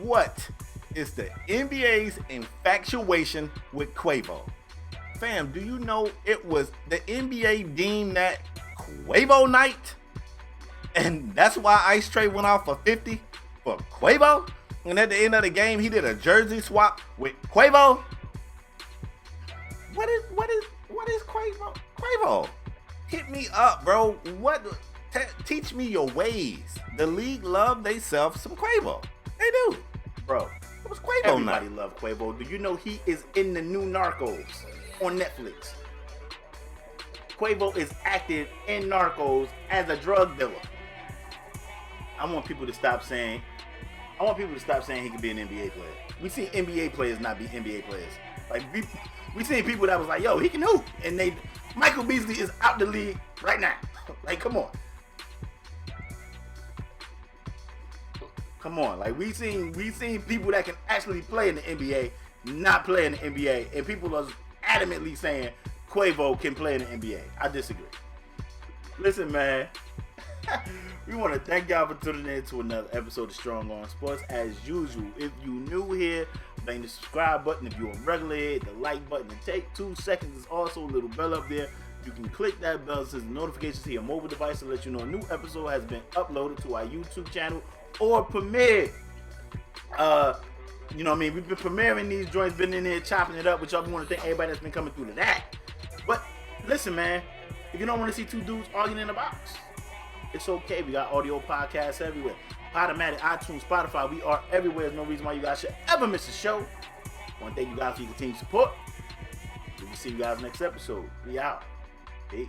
what is the NBA's infatuation with Quavo? Fam, do you know it was the NBA deemed that Quavo night? And that's why Ice Trey went off for 50 for Quavo? And at the end of the game, he did a jersey swap with Quavo? What is Quavo? Quavo, hit me up, bro. Teach me your ways. The league love they self some Quavo. They do. Bro, it was Quavo everybody night. love Quavo. Do you know he is in the new Narcos on Netflix? Quavo is active in Narcos as a drug dealer. I want people to stop saying he can be an NBA player. We see NBA players not be NBA players. Like We seen people that was like, yo, he can hoop. And Michael Beasley is out the league right now. Like, come on. Come on. Like, we seen people that can actually play in the NBA not play in the NBA. And people are adamantly saying Quavo can play in the NBA. I disagree. Listen, man. We want to thank y'all for tuning in to another episode of Strong Arm Sports. As usual, if you new here, bang the subscribe button. If you're a regular here, hit the like button. And take 2 seconds. There's also a little bell up there. You can click that bell so the notifications to your mobile device to let you know a new episode has been uploaded to our YouTube channel or premiered. You know what I mean? We've been premiering these joints, been in there chopping it up, which y'all want to thank everybody that's been coming through to that. But listen, man, if you don't want to see 2 dudes arguing in a box, it's okay. We got audio podcasts everywhere. ऊPodOmatic, iTunes, Spotify. We are everywhere. There's no reason why you guys should ever miss a show. I want to thank you guys for your continued support. We will see you guys next episode. We out. Peace.